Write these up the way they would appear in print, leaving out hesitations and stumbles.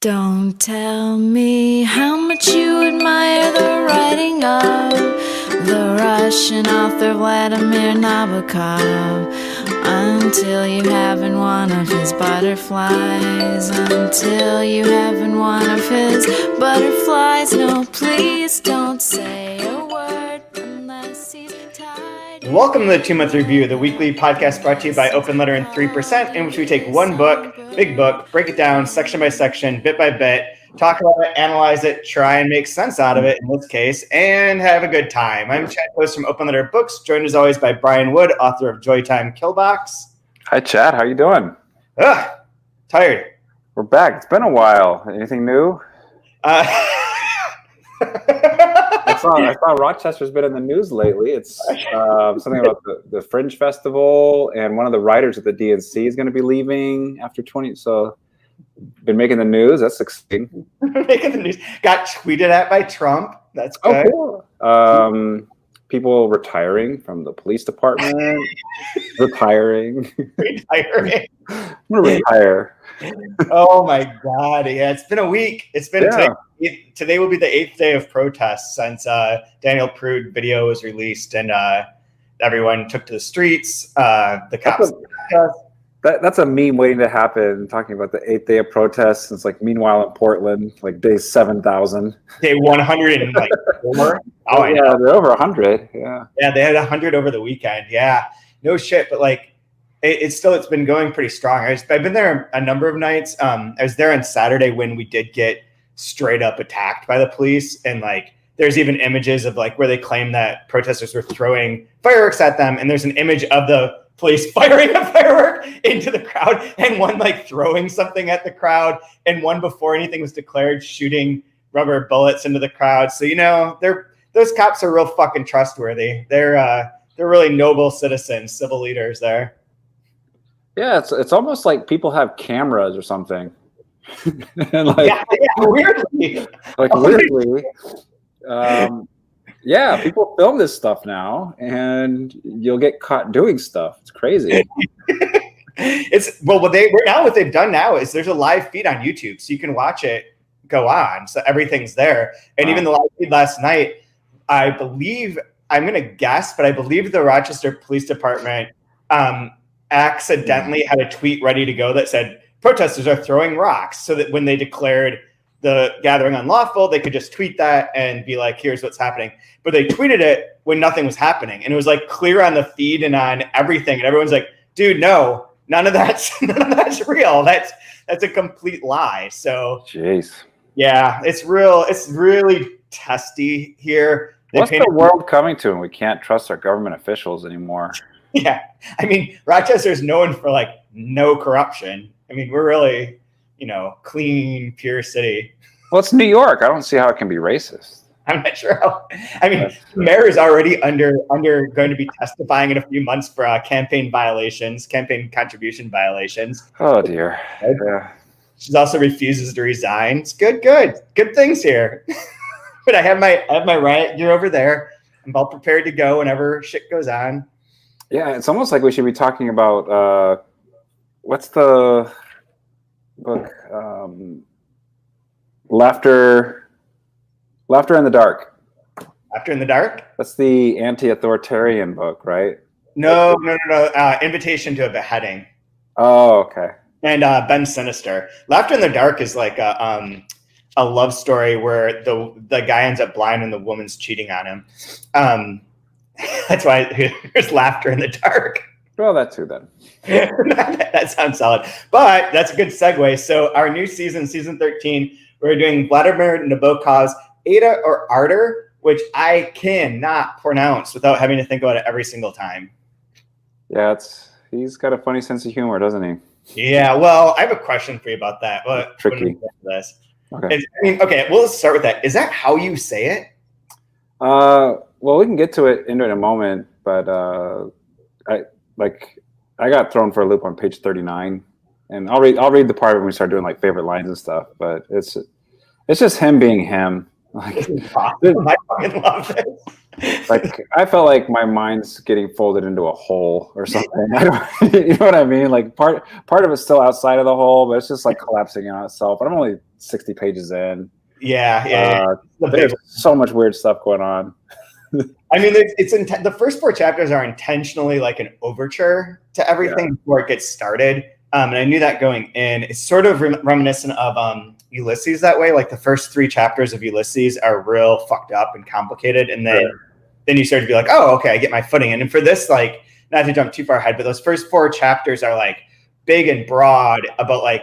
Don't tell me how much you admire the writing of the Russian author Vladimir Nabokov until you haven't one of his butterflies. Until you haven't one of his butterflies. No, please don't say a word unless he's tied. Welcome to the 2-Month Review, the weekly podcast brought to you by Open Letter and 3%, in which we take one book, big book, break it down section by section, bit by bit, talk about it, analyze it, try and make sense out of it in this case, and have a good time. I'm Chad Post from Open Letter Books, joined as always by Brian Wood, author of Joytime Killbox. Hi, Chad. How you doing? Tired. We're back. It's been a while. Anything new? I saw Rochester's been in the news lately. It's something about the Fringe Festival, and one of the writers at the DNC is going to be leaving after 20. So, been making the news. That's exciting. Making the news. Got tweeted at by Trump. That's good. Oh, cool. People retiring from the police department. Retiring. Retiring. I'm going to retire. Oh my God. Yeah, it's been a week. It's been today will be the 8th day of protests since Daniel Prude video was released and everyone took to the streets. The cops. That's a meme waiting to happen, talking about the 8th day of protests. It's like, meanwhile in Portland, like day 7,000. Day 104. Oh, yeah, they're over 100. Yeah. Yeah, they had 100 over the weekend. Yeah. No shit, but like it's been going pretty strong. I've been there a number of nights. I was there on Saturday when we did get straight up attacked by the police, and like there's even images of like where they claim that protesters were throwing fireworks at them, and there's an image of the police firing a firework into the crowd, and one like throwing something at the crowd, and one before anything was declared shooting rubber bullets into the crowd. So those cops are real fucking trustworthy. They're really noble citizens, civil leaders there. Yeah, it's almost like people have cameras or something. And weirdly. Weirdly. Yeah, people film this stuff now, and you'll get caught doing stuff. It's crazy. What they've done now is there's a live feed on YouTube, so you can watch it go on. So everything's there. And even the live feed last night, I believe, I'm going to guess, but I believe the Rochester Police Department accidentally had a tweet ready to go that said, protesters are throwing rocks, so that when they declared the gathering unlawful, they could just tweet that and be like, here's what's happening. But they tweeted it when nothing was happening. And it was like clear on the feed and on everything. And everyone's like, dude, no, none of that's real. That's a complete lie. So, jeez. Yeah, it's really testy here. What's the world coming to when we can't trust our government officials anymore? Yeah. I mean, Rochester's known for like no corruption. I mean, we're really, clean, pure city. Well, it's New York. I don't see how it can be racist. I'm not sure how. I mean, the mayor is already going to be testifying in a few months for campaign contribution violations. Oh dear. Right? Yeah. She also refuses to resign. It's good things here. But I have my riot gear over there. I'm all prepared to go whenever shit goes on. Yeah, it's almost like we should be talking about what's the book? Laughter in the Dark. Laughter in the Dark? That's the anti-authoritarian book, right? No. Invitation to a Beheading. Oh, okay. And Ben Sinister. Laughter in the Dark is like a love story where the guy ends up blind and the woman's cheating on him. That's why there's laughter in the dark. Well, that too, then. That sounds solid. But that's a good segue. So our new season 13, we're doing Vladimir Nabokov's Ada or Ardor, which I cannot pronounce without having to think about it every single time. Yeah, he's got a funny sense of humor, doesn't he? Yeah, well, I have a question for you about that. Tricky. This. Okay. We'll start with that. Is that how you say it? Well, we can get into it in a moment, but I got thrown for a loop on page 39, and I'll read the part when we start doing like favorite lines and stuff. But it's just him being him. Like, I fucking love it. Like, I felt like my mind's getting folded into a hole or something. You know what I mean? Like part of it's still outside of the hole, but it's just like collapsing in on itself. But I'm only 60 pages in. Yeah. There's so much weird stuff going on. I mean, the first 4 chapters are intentionally like an overture to everything before it gets started. And I knew that going in. It's sort of reminiscent of Ulysses that way. Like the first 3 chapters of Ulysses are real fucked up and complicated. And then you start to be like, oh, okay, I get my footing. And for this, like, not to jump too far ahead, but those first 4 chapters are like big and broad about like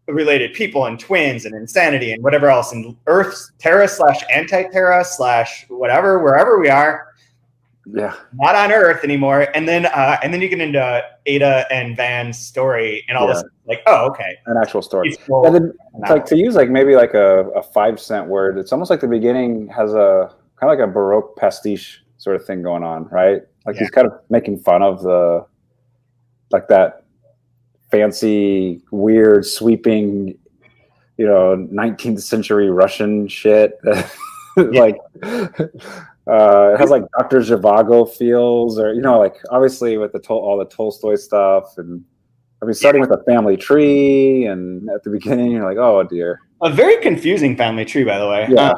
related people and twins and insanity and whatever else, and Earth, Terra / Anti-Terra / whatever, wherever we are. Yeah. Not on Earth anymore. And then you get into Ada and Van's story and all this, like, oh, okay. An actual story. And then it's like, to use like maybe like a 5-cent word, it's almost like the beginning has a kind of like a Baroque pastiche sort of thing going on, right? Like he's kind of making fun of the, like that fancy, weird, sweeping, 19th century Russian shit. Like, it has like Dr. Zhivago feels, or, like obviously with all the Tolstoy stuff. And I mean, starting with a family tree, and at the beginning, you're like, oh dear. A very confusing family tree, by the way. Yeah.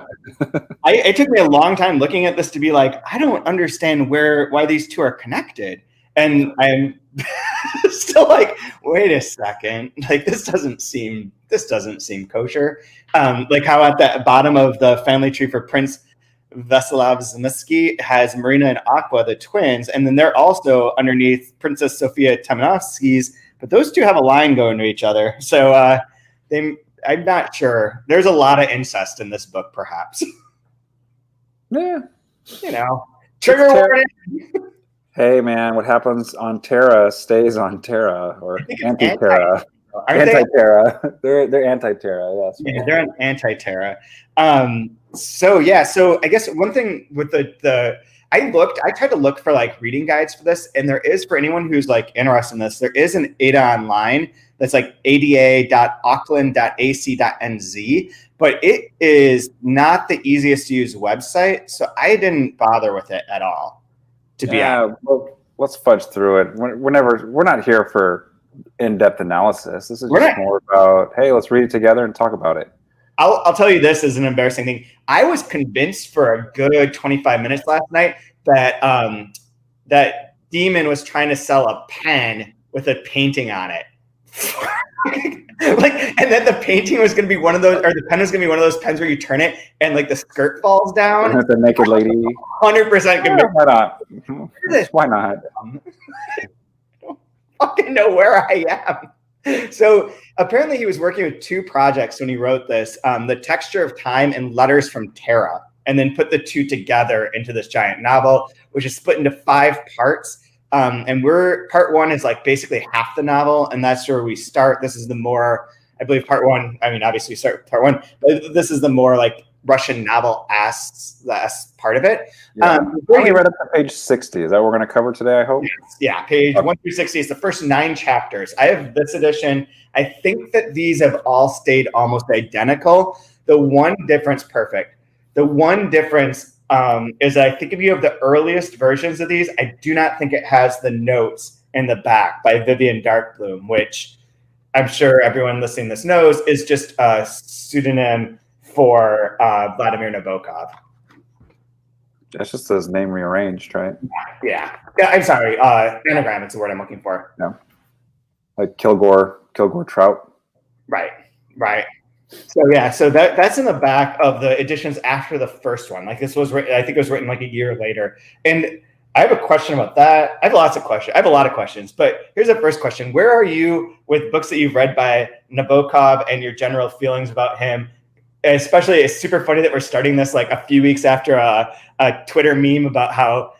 It took me a long time looking at this to be like, I don't understand why these 2 are connected. And I'm still like, wait a second, like this doesn't seem kosher. Like how at the bottom of the family tree for Prince Vyacheslav Zemsky has Marina and Aqua, the twins, and then they're also underneath Princess Sophia Tamanovsky's, but those 2 have a line going to each other. So I'm not sure. There's a lot of incest in this book, perhaps. Yeah. Trigger warning. Hey man, what happens on Terra stays on Terra, or Anti-Terra. Anti-Terra. They're Anti-Terra. Yeah, they're an Anti-Terra. So I guess one thing with I tried to look for like reading guides for this, and there is, for anyone who's like interested in this, there is an Ada online that's like ada.auckland.ac.nz, but it is not the easiest to use website, so I didn't bother with it at all. Well, let's fudge through it. We're not here for in-depth analysis. This is just more about, hey, let's read it together and talk about it. I'll tell you this is an embarrassing thing. I was convinced for a good 25 minutes last night that that Demon was trying to sell a pen with a painting on it. And then the painting was going to be one of those, or the pen was going to be one of those pens where you turn it and like the skirt falls down. The naked lady. 100% convinced. Why not? Why not? I don't fucking know where I am. So apparently he was working with 2 projects when he wrote this, The Texture of Time and Letters from Terra, and then put the 2 together into this giant novel, which is split into 5 parts. And part 1 is like basically half the novel, and that's where we start. This is the more, I believe, part 1. I mean, obviously we start with part 1, but this is the more like Russian novel last part of it. Yeah. I only read up to page 60. Is that what we're going to cover today, I hope? Yeah, page 1 through 60 is the first 9 chapters. I have this edition. I think that these have all stayed almost identical. The one difference, is I think if you have the earliest versions of these, I do not think it has the notes in the back by Vivian Darkbloom, which I'm sure everyone listening to this knows is just a pseudonym for Vladimir Nabokov. That's just his name rearranged, right? Yeah, I'm sorry. Anagram is the word I'm looking for. No. Like Kilgore Trout. Right. So that's in the back of the editions after the first one. Like this was written, I think it was written like a year later. And I have a question about that. I have lots of questions. I have a lot of questions, but here's the first question. Where are you with books that you've read by Nabokov and your general feelings about him? Especially, it's super funny that we're starting this like a few weeks after a Twitter meme about how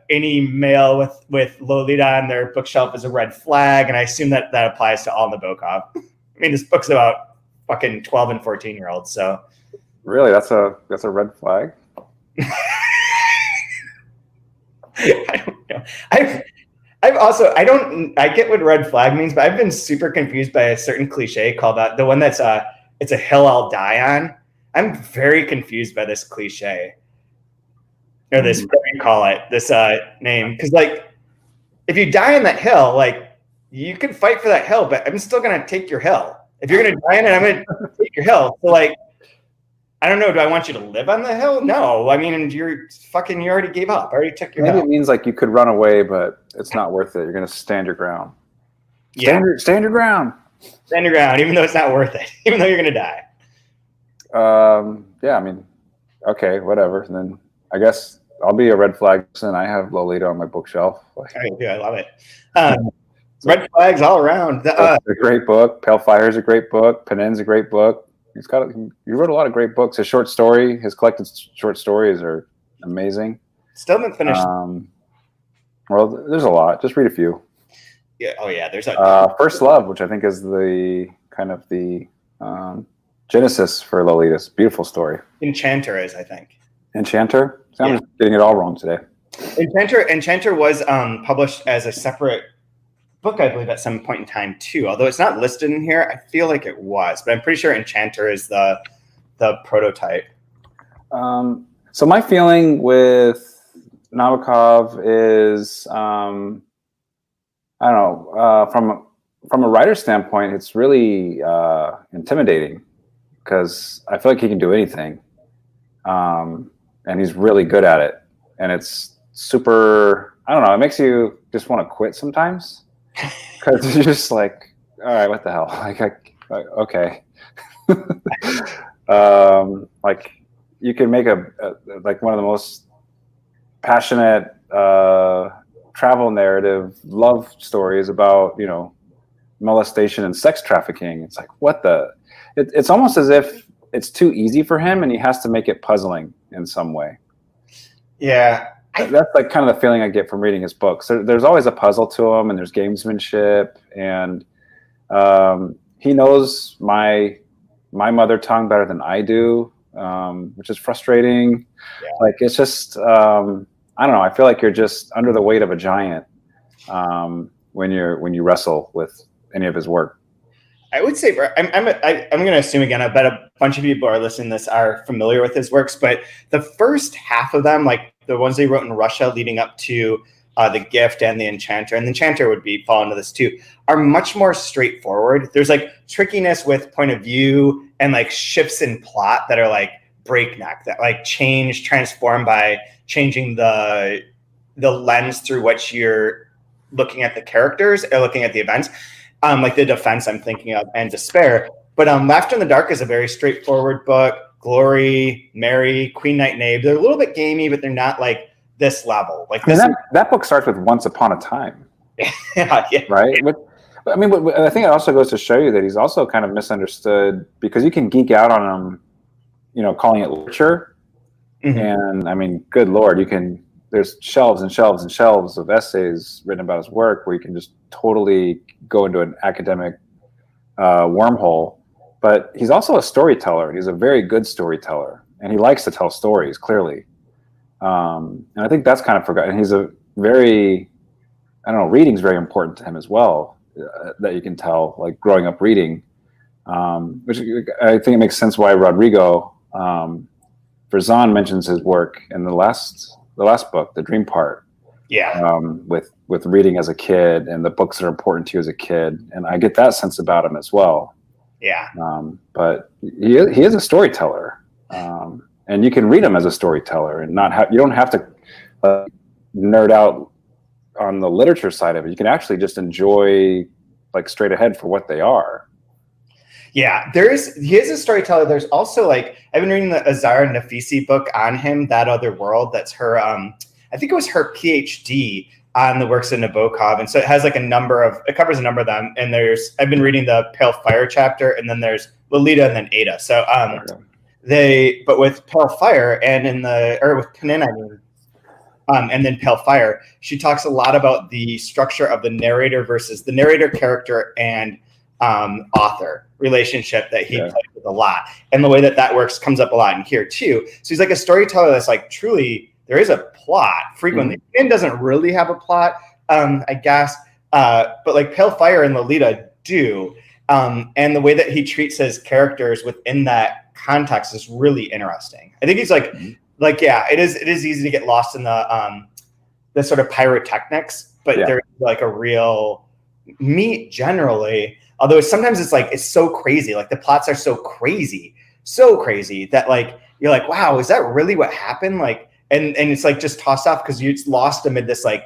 any male with Lolita on their bookshelf is a red flag. And I assume that applies to all Nabokov. I mean, this book's about fucking 12 and 14-year-olds. So really, that's a red flag. I don't know. I get what red flag means, but I've been super confused by a certain cliche called the one that's it's a hill I'll die on. I'm very confused by this cliche. Or this, what do you call it? This name. Because like if you die on that hill, like you can fight for that hill, but I'm still gonna take your hill. If you're gonna die in it, I'm gonna take your hill. So like, I don't know. Do I want you to live on the hill? No. I mean, you already gave up. I already took your Maybe hill. it means like you could run away, but it's not worth it. You're gonna stand your ground. Stand your ground. Stand your ground, even though it's not worth it. Even though you're gonna die. Yeah. I mean, okay, whatever. And then I guess I'll be a red flag person. I have Lolita on my bookshelf. I love it. Red flags all around. It's a great book. Pale Fire is a great book. Penin's a great book. He wrote a lot of great books. His collected short stories are amazing. Still haven't finished. Well, there's a lot. Just read a few. Yeah. Oh yeah. There's First Love, which I think is the kind of the genesis for Lolita's beautiful story. Enchanter is, I think. Enchanter. So I'm getting it all wrong today. Enchanter was published as a separate book, I believe, at some point in time too. Although it's not listed in here, I feel like it was, but I'm pretty sure Enchanter is the prototype. So my feeling with Nabokov is, I don't know, from a writer's standpoint, it's really intimidating because I feel like he can do anything, and he's really good at it, and it's super. I don't know. It makes you just want to quit sometimes. Because you're just like, all right, what the hell? Okay. Like you can make like one of the most passionate travel narrative love stories about, molestation and sex trafficking. It's like, it's almost as if it's too easy for him and he has to make it puzzling in some way. Yeah. That's like kind of the feeling I get from reading his books. There's always a puzzle to him, and there's gamesmanship, and he knows my mother tongue better than I do, which is frustrating. Yeah. Like it's just I don't know. I feel like you're just under the weight of a giant when you wrestle with any of his work. I would say I'm going to assume again. I bet a bunch of people are listening to this are familiar with his works, but the first half of them, like the ones they wrote in Russia leading up to The Gift and The Enchanter, and The Enchanter would fall into this too, are much more straightforward. There's like trickiness with point of view and like shifts in plot that are like breakneck, that like transform by changing the lens through which you're looking at the characters or looking at the events. Like The Defense I'm thinking of, and Despair. But Laughter in the Dark is a very straightforward book. Glory, Mary, Queen, Knight, and Abe. They're a little bit gamey, but they're not like this level. Like that book starts with Once Upon a Time. Yeah. Right? I think it also goes to show you that he's also kind of misunderstood, because you can geek out on him, calling it literature. Mm-hmm. And I mean, good Lord, there's shelves and shelves and shelves of essays written about his work where you can just totally go into an academic wormhole. But he's also a storyteller. He's a very good storyteller, and he likes to tell stories, clearly. And I think that's kind of forgotten. He's a very, reading's very important to him as well, that you can tell, like growing up reading, which I think it makes sense why Rodrigo Verzon mentions his work in the last book, The Dream Part. Yeah. With reading as a kid and the books that are important to you as a kid. And I get that sense about him as well. Yeah. But he is a storyteller. And you can read him as a storyteller and you don't have to nerd out on the literature side of it. You can actually just enjoy like straight ahead for what they are. Yeah, he is a storyteller. There's also like, I've been reading the Azar Nafisi book on him, That Other World. That's her, I think it was her PhD on the works of Nabokov. And so it has like it covers a number of them. And I've been reading the Pale Fire chapter, and then there's Lolita and then Ada. So but with Pale Fire with Karenina, and then Pale Fire, she talks a lot about the structure of the narrator versus the narrator character and author relationship that he plays with a lot. And the way that works comes up a lot in here too. So he's like a storyteller that's like truly, there is a plot frequently. Mm-hmm. Doesn't really have a plot, I guess, but like Pale Fire and Lolita do. And the way that he treats his characters within that context is really interesting. I think he's like, it is easy to get lost in the sort of pyrotechnics, but there's like a real meat generally. Although sometimes it's so crazy. Like the plots are so crazy that like, you're like, wow, is that really what happened? Like, and it's like just tossed off because you're lost amid this like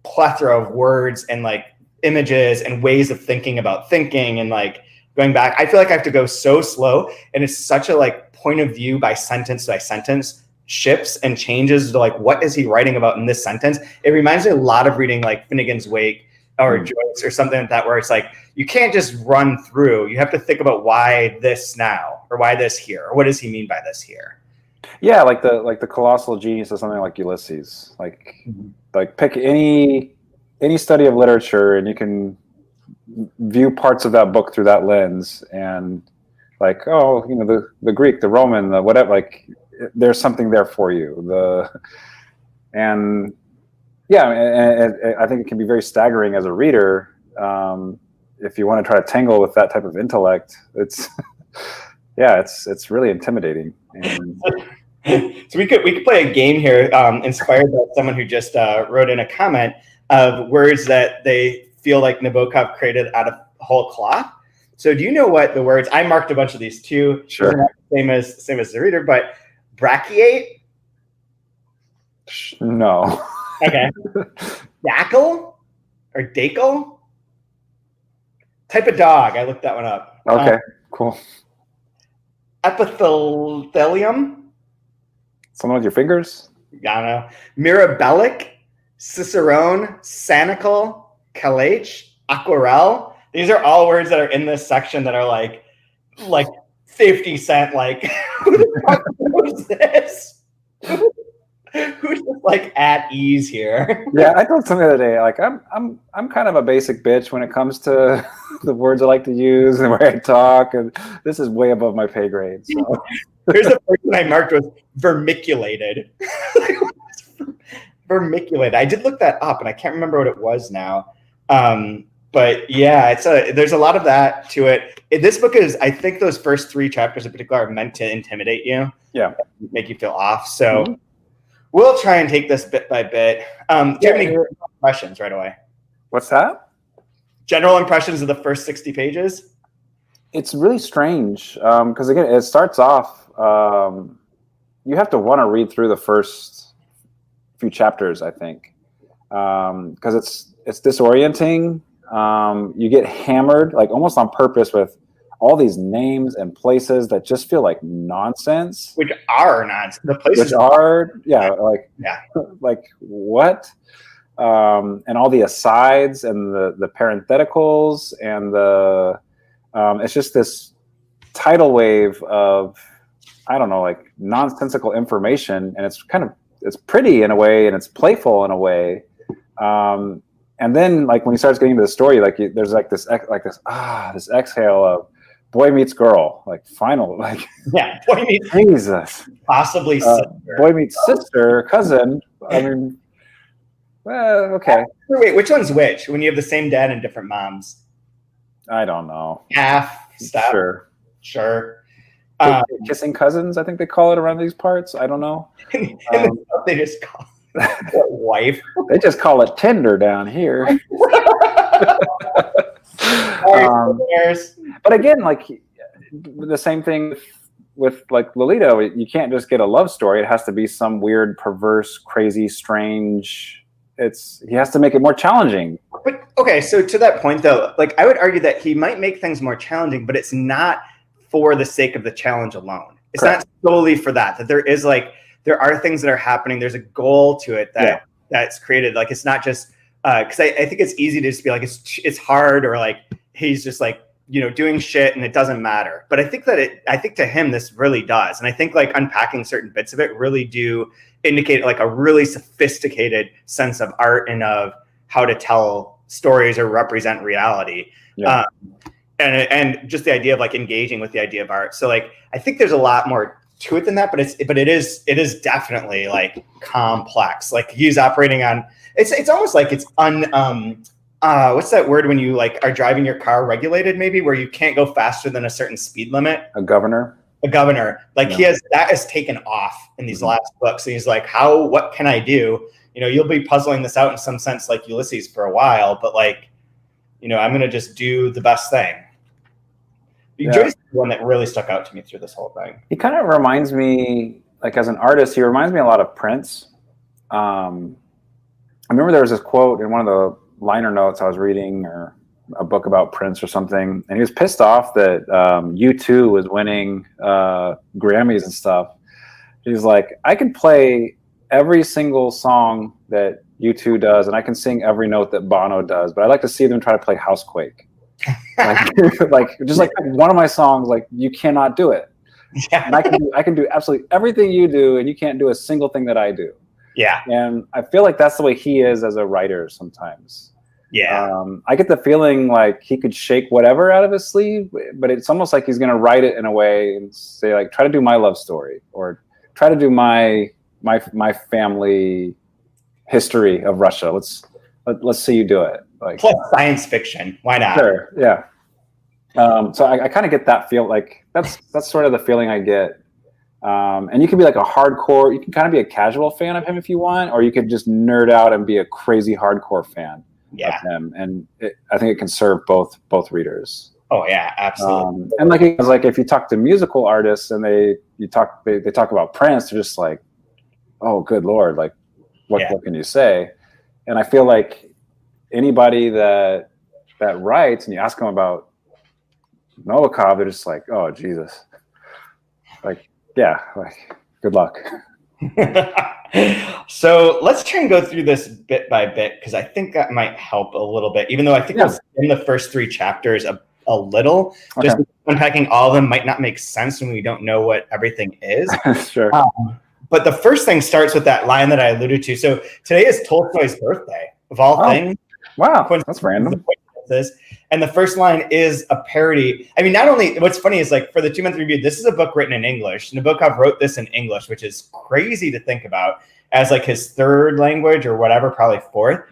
plethora of words and like images and ways of thinking about thinking and like going back. I feel like I have to go so slow, and it's such a like point of view by sentence shifts and changes to like, what is he writing about in this sentence? It reminds me a lot of reading like Finnegan's Wake or Joyce or something like that, where it's like, you can't just run through. You have to think about why this now, or why this here, or what does he mean by this here? Yeah, like the colossal genius of something like Ulysses. Like pick any study of literature, and you can view parts of that book through that lens, and like, oh, you know, the Greek, the Roman, the whatever, like there's something there for you. And I think it can be very staggering as a reader if you want to try to tangle with that type of intellect. It's it's really intimidating. And so we could play a game here, inspired by someone who just wrote in a comment of words that they feel like Nabokov created out of whole cloth. So do you know what the words? I marked a bunch of these too. Sure. Same as the reader, but brachiate. No. Okay. Dackle or dakel? Type of dog. I looked that one up. Okay, cool. Epithelium. Someone with your fingers? I don't know. Mirabellic, Cicerone, Sanical, Calage, Aquarelle. These are all words that are in this section that are like 50 Cent. Like, who the fuck knows this? Who's just like at ease here? Yeah, I told something the other day. Like, I'm kind of a basic bitch when it comes to the words I like to use and where I talk, and this is way above my pay grade. So. Here's the first one I marked was vermiculated. Vermiculated. I did look that up, and I can't remember what it was now. But yeah, there's a lot of that to it. This book is, I think those first 3 chapters in particular are meant to intimidate you. Yeah. Make you feel off. So we'll try and take this bit by bit. Do you have any impressions right away? What's that? General impressions of the first 60 pages? It's really strange because, again, it starts off, you have to want to read through the first few chapters, I think, because it's disorienting. You get hammered, like almost on purpose, with all these names and places that just feel like nonsense. Which are nonsense. The places like what? And all the asides and the parentheticals and it's just this tidal wave of, I don't know, like nonsensical information, and it's pretty in a way, and it's playful in a way. And then, like, when he starts getting into the story, like there's like this exhale of boy meets girl, like final, like boy meets Jesus, possibly sister. Boy meets sister, cousin. I mean, well, okay. Wait, which one's which? When you have the same dad and different moms? I don't know. Half, step. Sure. Kissing cousins, I think they call it around these parts. I don't know. They just call it wife. They just call it Tinder down here. But again, like the same thing with like Lolita, you can't just get a love story. It has to be some weird, perverse, crazy, strange. He has to make it more challenging. But okay, so to that point though, like I would argue that he might make things more challenging, but it's not for the sake of the challenge alone. It's Correct. Not solely for that there is like, there are things that are happening. There's a goal to it that's created. Like, it's not just, cause I think it's easy to just be like, it's hard, or like, he's just like, you know, doing shit and it doesn't matter. But I think to him, this really does. And I think like unpacking certain bits of it really do indicate like a really sophisticated sense of art and of how to tell stories or represent reality. Yeah. And just the idea of like engaging with the idea of art. So like, I think there's a lot more to it than that, but it is definitely like complex. Like he's operating on, it's almost like it's what's that word when you like are driving your car regulated, maybe, where you can't go faster than a certain speed limit? A governor. Like that has taken off in these last books. And he's like, what can I do? You know, you'll be puzzling this out in some sense like Ulysses for a while, but like, I'm going to just do the best thing. Yeah. Joyce is the one that really stuck out to me through this whole thing. He kind of reminds me, like as an artist, he reminds me a lot of Prince. I remember there was this quote in one of the liner notes I was reading, or a book about Prince or something, and he was pissed off that U2 was winning Grammys and stuff. He's like, I can play every single song that U2 does, and I can sing every note that Bono does, but I like to see them try to play Housequake. like just like one of my songs, like you cannot do it. Yeah. And I can do absolutely everything you do, and you can't do a single thing that I do. Yeah. And I feel like that's the way he is as a writer sometimes. Yeah. I get the feeling like he could shake whatever out of his sleeve, but it's almost like he's going to write it in a way and say, like, try to do my love story, or try to do my family history of Russia. Let's see you do it. Like, plus science fiction. Why not? Sure. Yeah. So I kind of get that feel. Like that's sort of the feeling I get. And you can be like a hardcore. You can kind of be a casual fan of him if you want, or you could just nerd out and be a crazy hardcore fan of him. And I think it can serve both readers. Oh yeah, absolutely. And like it's like if you talk to musical artists and they talk about Prince, they're just like, oh, good Lord, like what can you say? And I feel like anybody that writes and you ask them about Nabokov, they're just like, oh Jesus, like good luck. So let's try and go through this bit by bit, because I think that might help a little bit, even though I think it's in the first 3 chapters a little. Okay. Just unpacking all of them might not make sense when we don't know what everything is. Sure. But the first thing starts with that line that I alluded to. So today is Tolstoy's birthday, of all things. Wow, that's random. And the first line is a parody. I mean, not only, what's funny is like for the 2-month review, this is a book written in English. Nabokov wrote this in English, which is crazy to think about as like his 3rd language or whatever, probably 4th.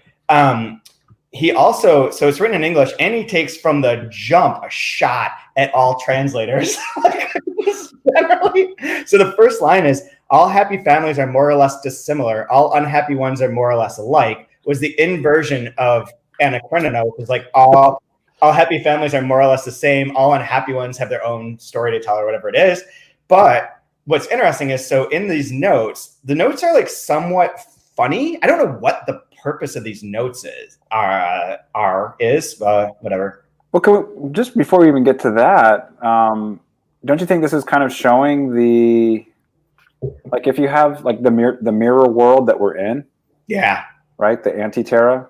He also, so it's written in English, and he takes from the jump a shot at all translators. Generally. So the first line is, all happy families are more or less dissimilar. All unhappy ones are more or less alike, was the inversion of Anna Karenina, which is like all happy families are more or less the same. All unhappy ones have their own story to tell, or whatever it is. But what's interesting is, so in these notes, the notes are like somewhat funny. I don't know what the purpose of these notes is. Whatever. Well, just before we even get to that, don't you think this is kind of showing like if you have like the mirror world that we're in? Yeah. Right? The Anti-Terra?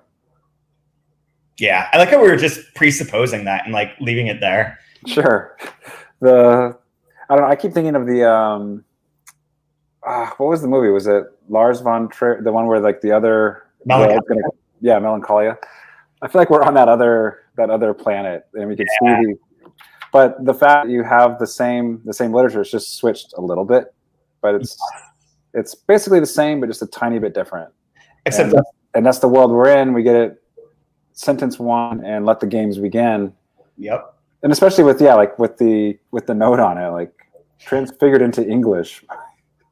Yeah. I like how we were just presupposing that and like leaving it there. Sure. I don't know. I keep thinking of the what was the movie? Was it Lars von Trier, the one where like the other Melancholia? I feel like we're on that other planet, and we could see but the fact that you have the same literature is just switched a little bit, but it's basically the same, but just a tiny bit different. Except and that's the world we're in. We get it, sentence 1, and let the games begin. Yep. And especially with the note on it, like transfigured into English.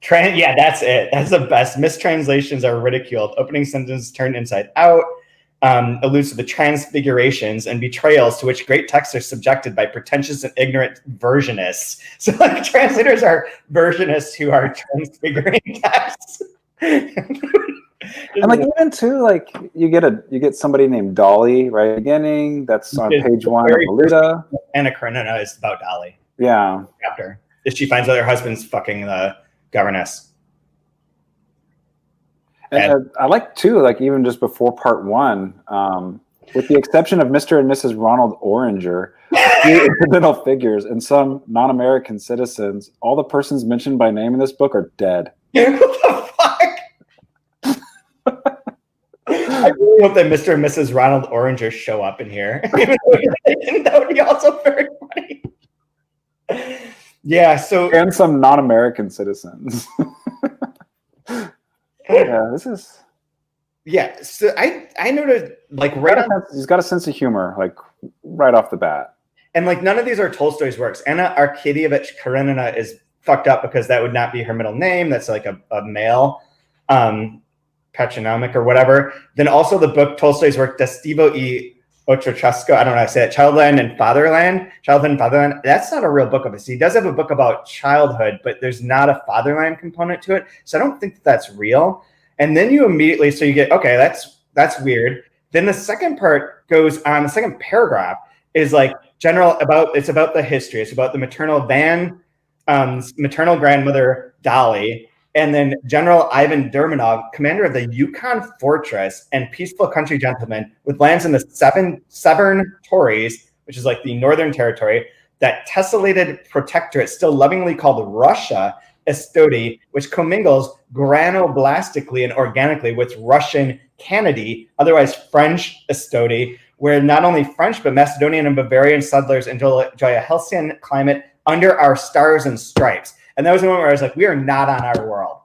That's it. That's the best. Mistranslations are ridiculed. Opening sentence turned inside out. Alludes to the transfigurations and betrayals to which great texts are subjected by pretentious and ignorant versionists. So like translators are versionists who are transfiguring texts. And like even too, like you get somebody named Dolly right at the beginning. That's on page 1 of Lolita. Anna Karenina is about Dolly. Yeah. Chapter. She finds out her husband's fucking the governess. And I like too, like even just before part 1, with the exception of Mr. and Mrs. Ronald Oranger, a few incidental figures, and some non-American citizens, all the persons mentioned by name in this book are dead. What the fuck? I really hope that Mr. and Mrs. Ronald Oranger show up in here. That would be also very funny. Yeah, so and some non-American citizens. Yeah, this is. Yeah, so I noticed like he's got a sense of humor, like right off the bat. And like none of these are Tolstoy's works. Anna Arkadyevich Karenina is fucked up because that would not be her middle name. That's like a male patronymic or whatever. Then also the book Tolstoy's work Destivo I Ochochesco, I don't know how to say it, Childland and Fatherland. That's not a real book of his. He does have a book about childhood, but there's not a fatherland component to it. So I don't think that's real. And then you immediately, so you get, okay, that's weird. Then the second part goes on, the second paragraph is like it's about the history. It's about the maternal grandmother, Dolly, and then General Ivan Dermanov, commander of the Yukon Fortress and peaceful country gentleman with lands in the Severn Tories, which is like the Northern Territory, that tessellated protectorate still lovingly called Russia, Estodi, which commingles granoblastically and organically with Russian Canady, otherwise French Estodi, where not only French but Macedonian and Bavarian settlers enjoy a halcyon climate under our stars and stripes. And that was the moment where I was like, we are not on our world.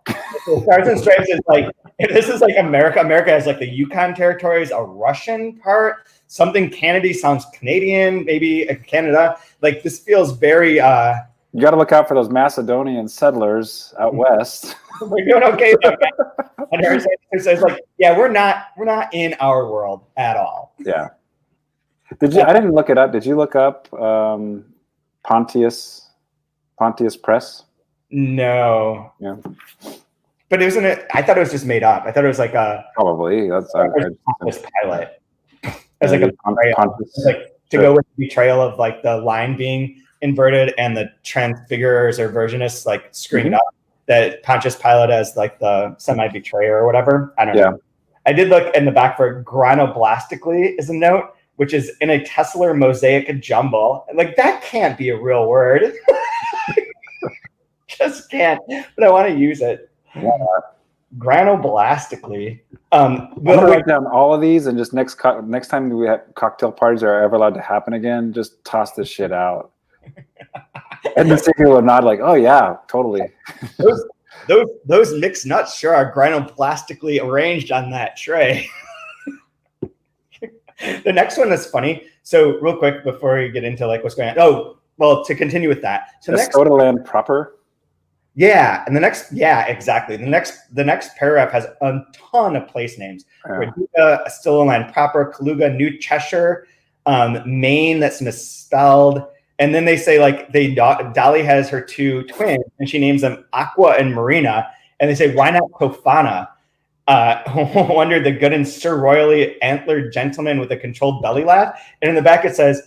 So Stars and Stripes is like, this is like America. America has like the Yukon territories, a Russian part, something Canady sounds Canadian, maybe Canada. Like this feels very... you got to look out for those Macedonian settlers out west. We're doing okay. And it's like, yeah, we're not in our world at all. Yeah. I didn't look it up. Did you look up Pontius Press? No. Yeah. But isn't it? I thought it was just made up. I thought it was like a probably that's Pontius Pilate. As like a Pontius, like to go with the betrayal of like the line being inverted and the transfigurers or versionists like screwing up that Pontius Pilate as like the semi-betrayer or whatever. I don't know. I did look in the back for granoblastically is a note, which is in a Tesseler mosaic jumble. Like that can't be a real word. Just can't. But I want to use it. Granoblastically. I'm gonna write down all of these and just next time we have cocktail parties are ever allowed to happen again, just toss this shit out. And the people will nod like, oh yeah, totally. Those mixed nuts sure are granoplastically arranged on that tray. The next one is funny. So real quick before we get into like what's going on. Oh, well, to continue with that. So next Land proper. Yeah, and exactly. The next paragraph has a ton of place names. Raduga, Astillaland proper, Kaluga, New Cheshire, Maine that's misspelled. And then they say like Dolly has her two twins and she names them Aqua and Marina. And they say, why not Tofana? Wondered the good and Sir Royally antlered gentleman with a controlled belly laugh. And in the back it says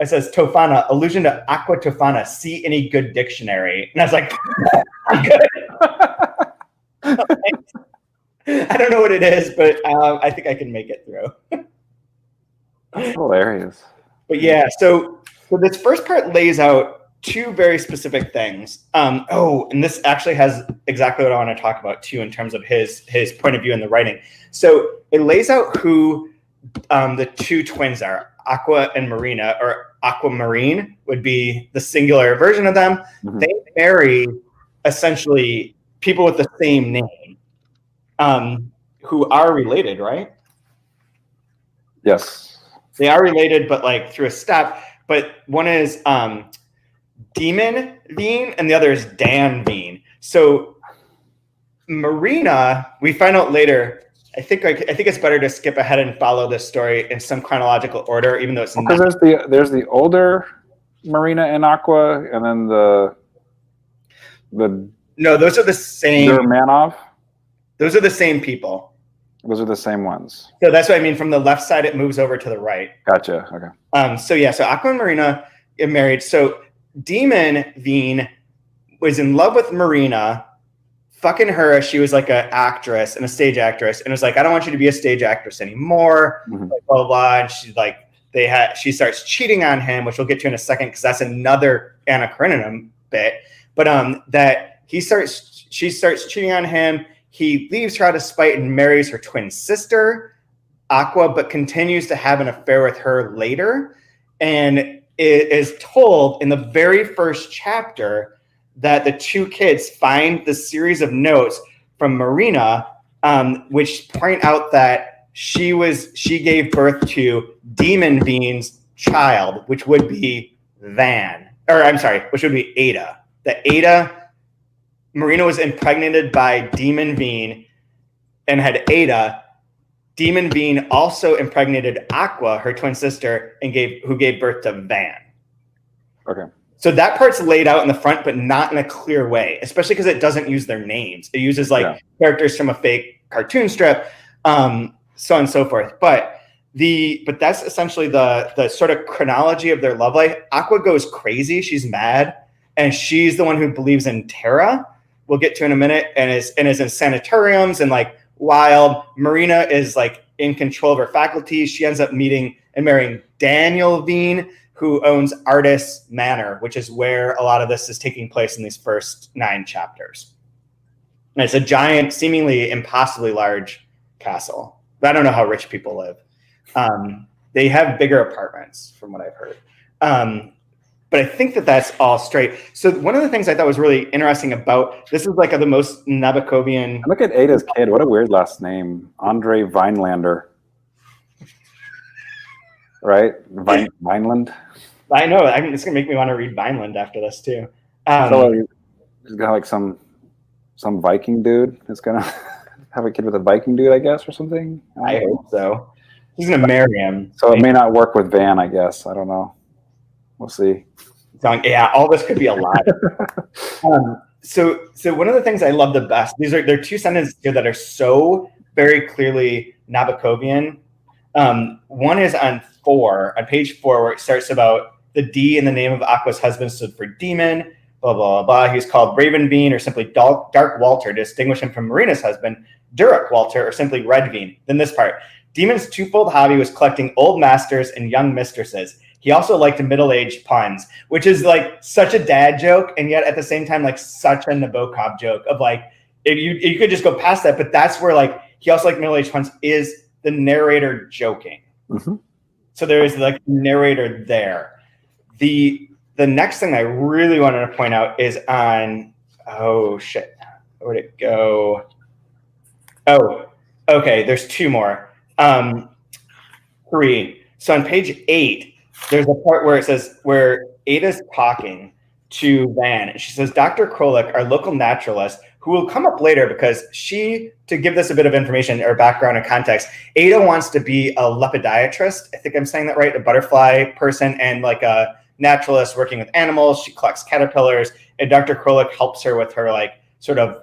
Tofana, allusion to Aqua Tofana, see any good dictionary. And I was like, I'm good. I don't know what it is, but I think I can make it through. That's hilarious. But yeah, so this first part lays out two very specific things. And this actually has exactly what I want to talk about too in terms of his point of view in the writing. So it lays out who the two twins are. Aqua and Marina, or Aquamarine would be the singular version of them. Mm-hmm. They marry essentially people with the same name who are related, right? Yes. They are related, but like through a step. But one is Demon Veen and the other is Dan Veen. So Marina, we find out later, I think it's better to skip ahead and follow this story in some chronological order, even though it's not. Because there's the older Marina and Aqua, and then the no, those are the same. Dermanov. Those are the same people. Those are the same ones. So that's what I mean. From the left side, it moves over to the right. Gotcha. Okay. So Aqua and Marina get married. So Demon Veen was in love with Marina. Fucking her, she was like an actress and a stage actress, and was like, I don't want you to be a stage actress anymore. Mm-hmm. Like, blah, blah, blah. And she's like, she starts cheating on him, which we'll get to in a second because that's another Anna Karenina bit. But she starts cheating on him. He leaves her out of spite and marries her twin sister, Aqua, but continues to have an affair with her later. And it is told in the very first chapter that the two kids find the series of notes from Marina, which point out that she gave birth to Demon Veen's child, which would be which would be Ada. Marina was impregnated by Demon Veen and had Ada, Demon Bean also impregnated Aqua, her twin sister, and who gave birth to Van. Okay. So that part's laid out in the front, but not in a clear way, especially because it doesn't use their names. It uses characters from a fake cartoon strip, so on and so forth. But that's essentially the sort of chronology of their love life. Aqua goes crazy. She's mad. And she's the one who believes in Terra. We'll get to in a minute, and is in sanatoriums and like wild. Marina is like in control of her faculties. She ends up meeting and marrying Daniel Veen, who owns Artis Manor, which is where a lot of this is taking place in these first 9 chapters. And it's a giant, seemingly impossibly large castle. But I don't know how rich people live. They have bigger apartments, from what I've heard. But I think that's all straight. So one of the things I thought was really interesting about this is like the most Nabokovian. Look at Ada's kid. What a weird last name, Andre Vinelander. Right, Vineland. I know. It's gonna make me want to read Vineland after this too. So he's got like some Viking dude that's gonna have a kid with a Viking dude, I guess, or something. I hope so. He's gonna marry him. So it may not work with Van, I guess. I don't know. We'll see. Yeah, all this could be a lot. So one of the things I love the best, there are 2 sentences here that are so very clearly Nabokovian. One is on page 4, where it starts about the D in the name of Aqua's husband stood for demon, blah, blah, blah. He's called Raven Bean, or simply Dark Walter, to distinguish him from Marina's husband, Durak Walter, or simply Red Bean. Then this part. Demon's twofold hobby was collecting old masters and young mistresses. He also liked middle-aged puns, which is like such a dad joke, and yet at the same time, like such a Nabokov joke of like, if you could just go past that, but that's where like, he also liked middle-aged puns is the narrator joking. Mm-hmm. So there is like narrator there. The next thing I really wanted to point out is on, oh shit, where'd it go? Oh, okay, there's 2 more. 3. So on page 8, there's a part where it says, where Ada's talking to Van, and she says, Dr. Krolik, our local naturalist, who will come up later because to give this a bit of information or background and context, Ada wants to be a lepidologist. I think I'm saying that right, a butterfly person, and like a naturalist working with animals. She collects caterpillars, and Dr. Krolik helps her with her like sort of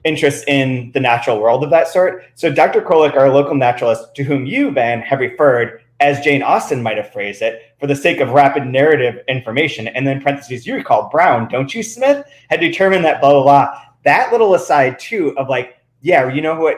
interest in the natural world of that sort. So Dr. Krolik, our local naturalist, to whom you, Van, have referred, as Jane Austen might have phrased it, for the sake of rapid narrative information, and then parentheses, you recall Brown, don't you, Smith, had determined that blah, blah, blah. That little aside, too, of like, yeah, you know what,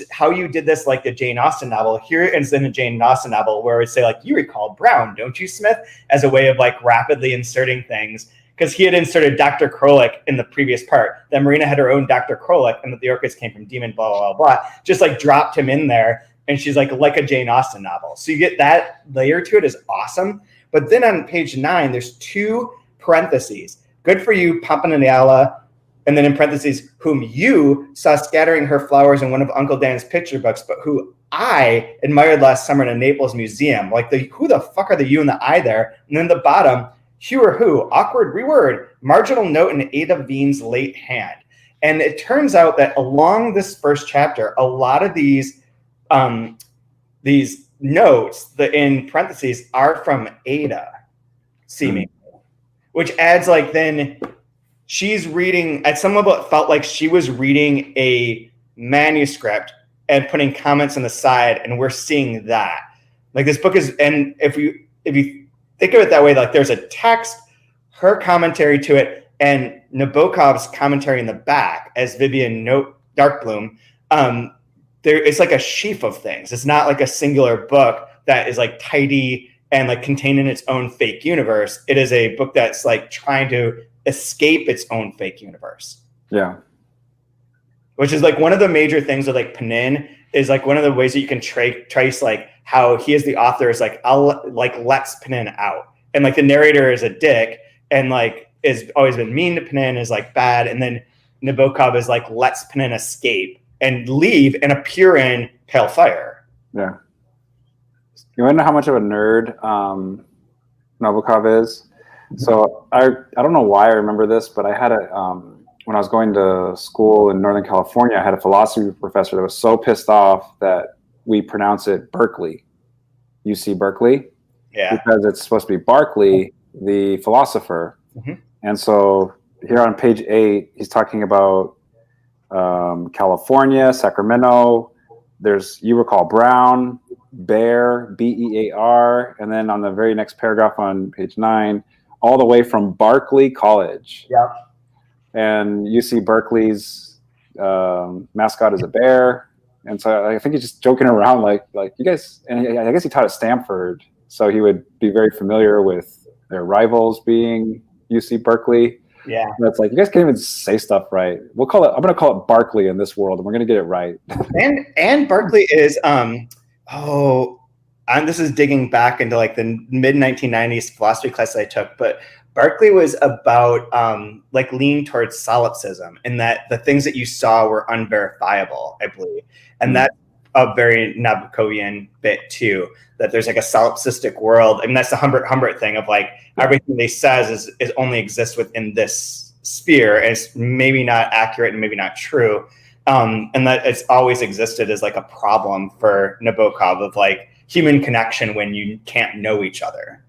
how you did this like the Jane Austen novel, here is in a Jane Austen novel where it would say like, you recall Brown, don't you, Smith, as a way of like rapidly inserting things, because he had inserted Dr. Krolik in the previous part. Then Marina had her own Dr. Krolik, and that the orchids came from Demon, blah, blah, blah, blah. Just like dropped him in there. And she's like a Jane Austen novel. So you get that layer to it is awesome. But then on page 9, there's 2 parentheses. Good for you, Pampanella. And then in parentheses, whom you saw scattering her flowers in one of Uncle Dan's picture books, but who I admired last summer in a Naples museum. Like who the fuck are the you and the I there? And then the bottom, who or who, awkward reword, marginal note in Ada Veen's late hand. And it turns out that along this first chapter, a lot of these notes in parentheses are from Ada, seemingly, which adds like then she's reading, at some level it felt like she was reading a manuscript and putting comments on the side, and we're seeing that. Like this book is, and if you think of it that way, like there's a text, her commentary to it, and Nabokov's commentary in the back as Vivian Darkbloom. It's like a sheaf of things. It's not like a singular book that is like tidy and like contained in its own fake universe. It is a book that's like trying to escape its own fake universe. Yeah. Which is like one of the major things with like Panin is like one of the ways that you can trace like how he as the author is like, lets Panin out. And like the narrator is a dick and like is always been mean to Panin, is like bad. And then Nabokov is like, lets Panin escape and leave and appear in Pale Fire. Yeah. You want to know how much of a nerd Nabokov is? So I don't know why I remember this, but I had when I was going to school in Northern California, I had a philosophy professor that was so pissed off that we pronounce it Berkeley, UC Berkeley, because it's supposed to be Berkeley, the philosopher. And so here on page 8, he's talking about California, Sacramento. There's, you recall, Brown, Bear, Bear, and then on the very next paragraph on page 9, all the way from Berkeley College. And UC Berkeley's mascot is a bear. And so I think he's just joking around like you guys, and I guess he taught at Stanford, so he would be very familiar with their rivals being UC Berkeley. And it's like, you guys can't even say stuff right. I'm going to call it Barkley in this world, and we're going to get it right. and Berkeley is, this is digging back into like the mid 1990s philosophy class I took, but Berkeley was about like leaning towards solipsism, and that the things that you saw were unverifiable, I believe. And that's a very Nabokovian bit too, that there's like a solipsistic world. I mean, that's the Humbert thing of like everything they says is only exists within this sphere, and it's maybe not accurate and maybe not true. And that it's always existed as like a problem for Nabokov of like human connection when you can't know each other.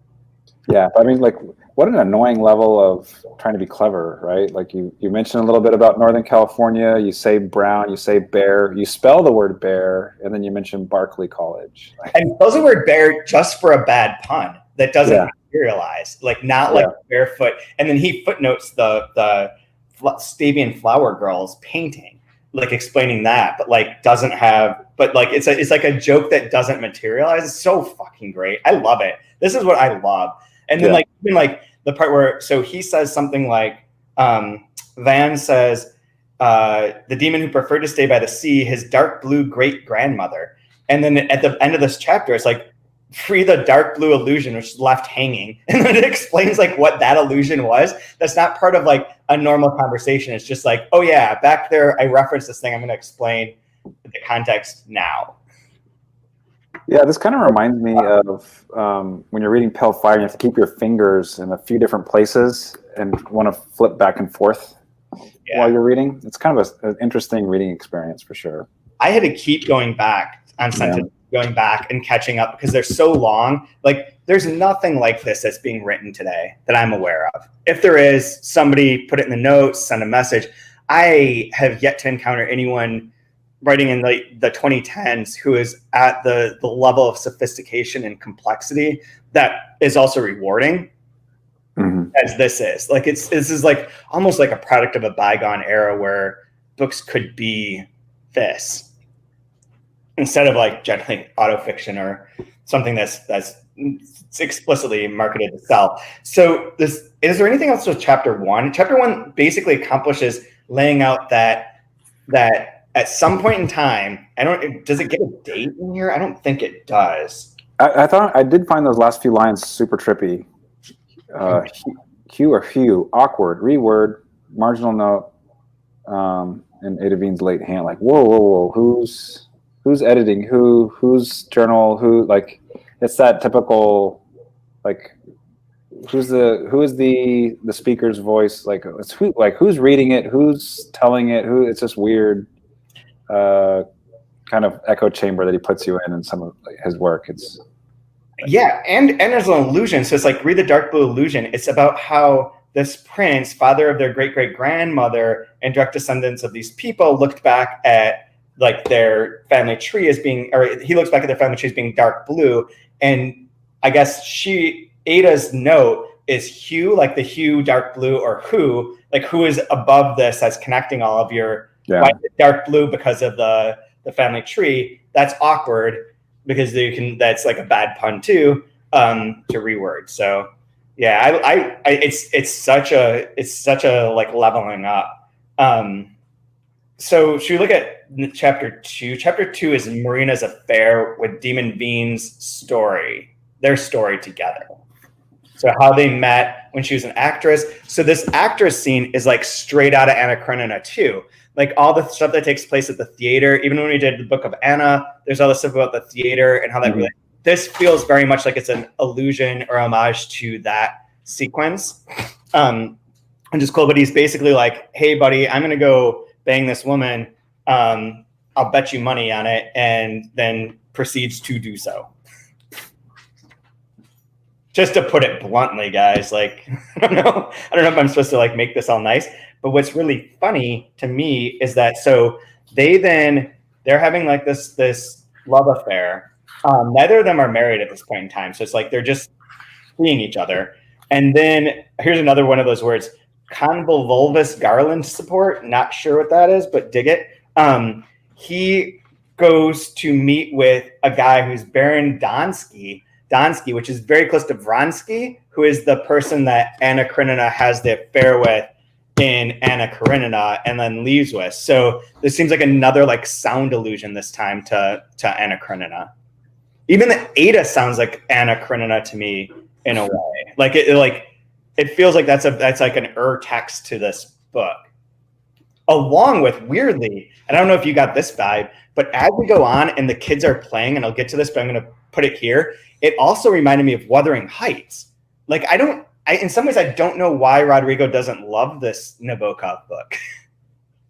Yeah, I mean, like, what an annoying level of trying to be clever, right? Like you mentioned a little bit about Northern California. You say Brown, you say Bear, you spell the word bear, and then you mention Berkeley College. And spells the word bear just for a bad pun that doesn't materialize, like not like barefoot. And then he footnotes the Stavian Flower Girls painting, like explaining that, but like doesn't have, but like it's like a joke that doesn't materialize. It's so fucking great. I love it. This is what I love. And then like even like the part where, so he says something like, Van says, the demon who preferred to stay by the sea, his dark blue great grandmother. And then at the end of this chapter, it's like, free the dark blue illusion, which is left hanging. And then it explains like what that illusion was. That's not part of like a normal conversation. It's just like, oh yeah, back there, I referenced this thing. I'm going to explain the context now. Yeah, this kind of reminds me of when you're reading Pale Fire, you have to keep your fingers in a few different places and want to flip back and forth while you're reading. It's kind of an interesting reading experience for sure. I had to keep going back on sentences, going back and catching up because they're so long. Like, there's nothing like this that's being written today that I'm aware of. If there is, somebody put it in the notes, send a message. I have yet to encounter anyone writing in the 2010s who is at the level of sophistication and complexity that is also rewarding as this is. Like, this is like almost like a product of a bygone era where books could be this instead of like generally autofiction or something that's explicitly marketed to sell. So is there anything else with chapter 1? Chapter 1 basically accomplishes laying out that at some point in time, does it get a date in here? I don't think it does. I thought I did find those last few lines super trippy. Hugh, awkward, reword, marginal note, and Adavine's late hand. Like, whoa, who's editing? Whose journal? Who? Like, it's that typical, like, who is the speaker's voice? Like, it's who's reading it? Who's telling it? It's this weird kind of echo chamber that he puts you in some of his work. It's and there's an illusion. So it's like, read the dark blue illusion. It's about how this prince, father of their great great grandmother and direct descendants of these people, looked back at like their family tree as being, or he looks back at their family tree as being dark blue. And I guess Ada's note is hue, like the hue dark blue, or who is above this as connecting all of your dark blue because of the family tree. That's awkward because that's like a bad pun too, to reword. So yeah, it's such a like leveling up. So should we look at chapter 2? Chapter 2 is Marina's affair with Demon Bean's their story together. So how they met when she was an actress. So this actress scene is like straight out of Anna Karenina too. Like all the stuff that takes place at the theater. Even when we did the Book of Anna, there's all this stuff about the theater and how that really, this feels very much like it's an allusion or homage to that sequence. which is cool. But he's basically like, hey, buddy, I'm going to go bang this woman. I'll bet you money on it. And then proceeds to do so. Just to put it bluntly, guys, like, I don't know if I'm supposed to like make this all nice, but what's really funny to me is that, so they're having like this love affair. Neither of them are married at this point in time. So it's like, they're just seeing each other. And then here's another one of those words, convolvulus garland support. Not sure what that is, but dig it. He goes to meet with a guy who's Baron Donsky, which is very close to Vronsky, who is the person that Anna Karenina has the affair with in Anna Karenina and then leaves with. So this seems like another like sound illusion this time to Anna Karenina. Even the Ada sounds like Anna Karenina to me in a way. Like it feels like that's like an text to this book. Along with, weirdly, and I don't know if you got this vibe, but as we go on and the kids are playing, and I'll get to this, but I'm going to put it here. It also reminded me of Wuthering Heights. Like, in some ways, I don't know why Rodrigo doesn't love this Nabokov book.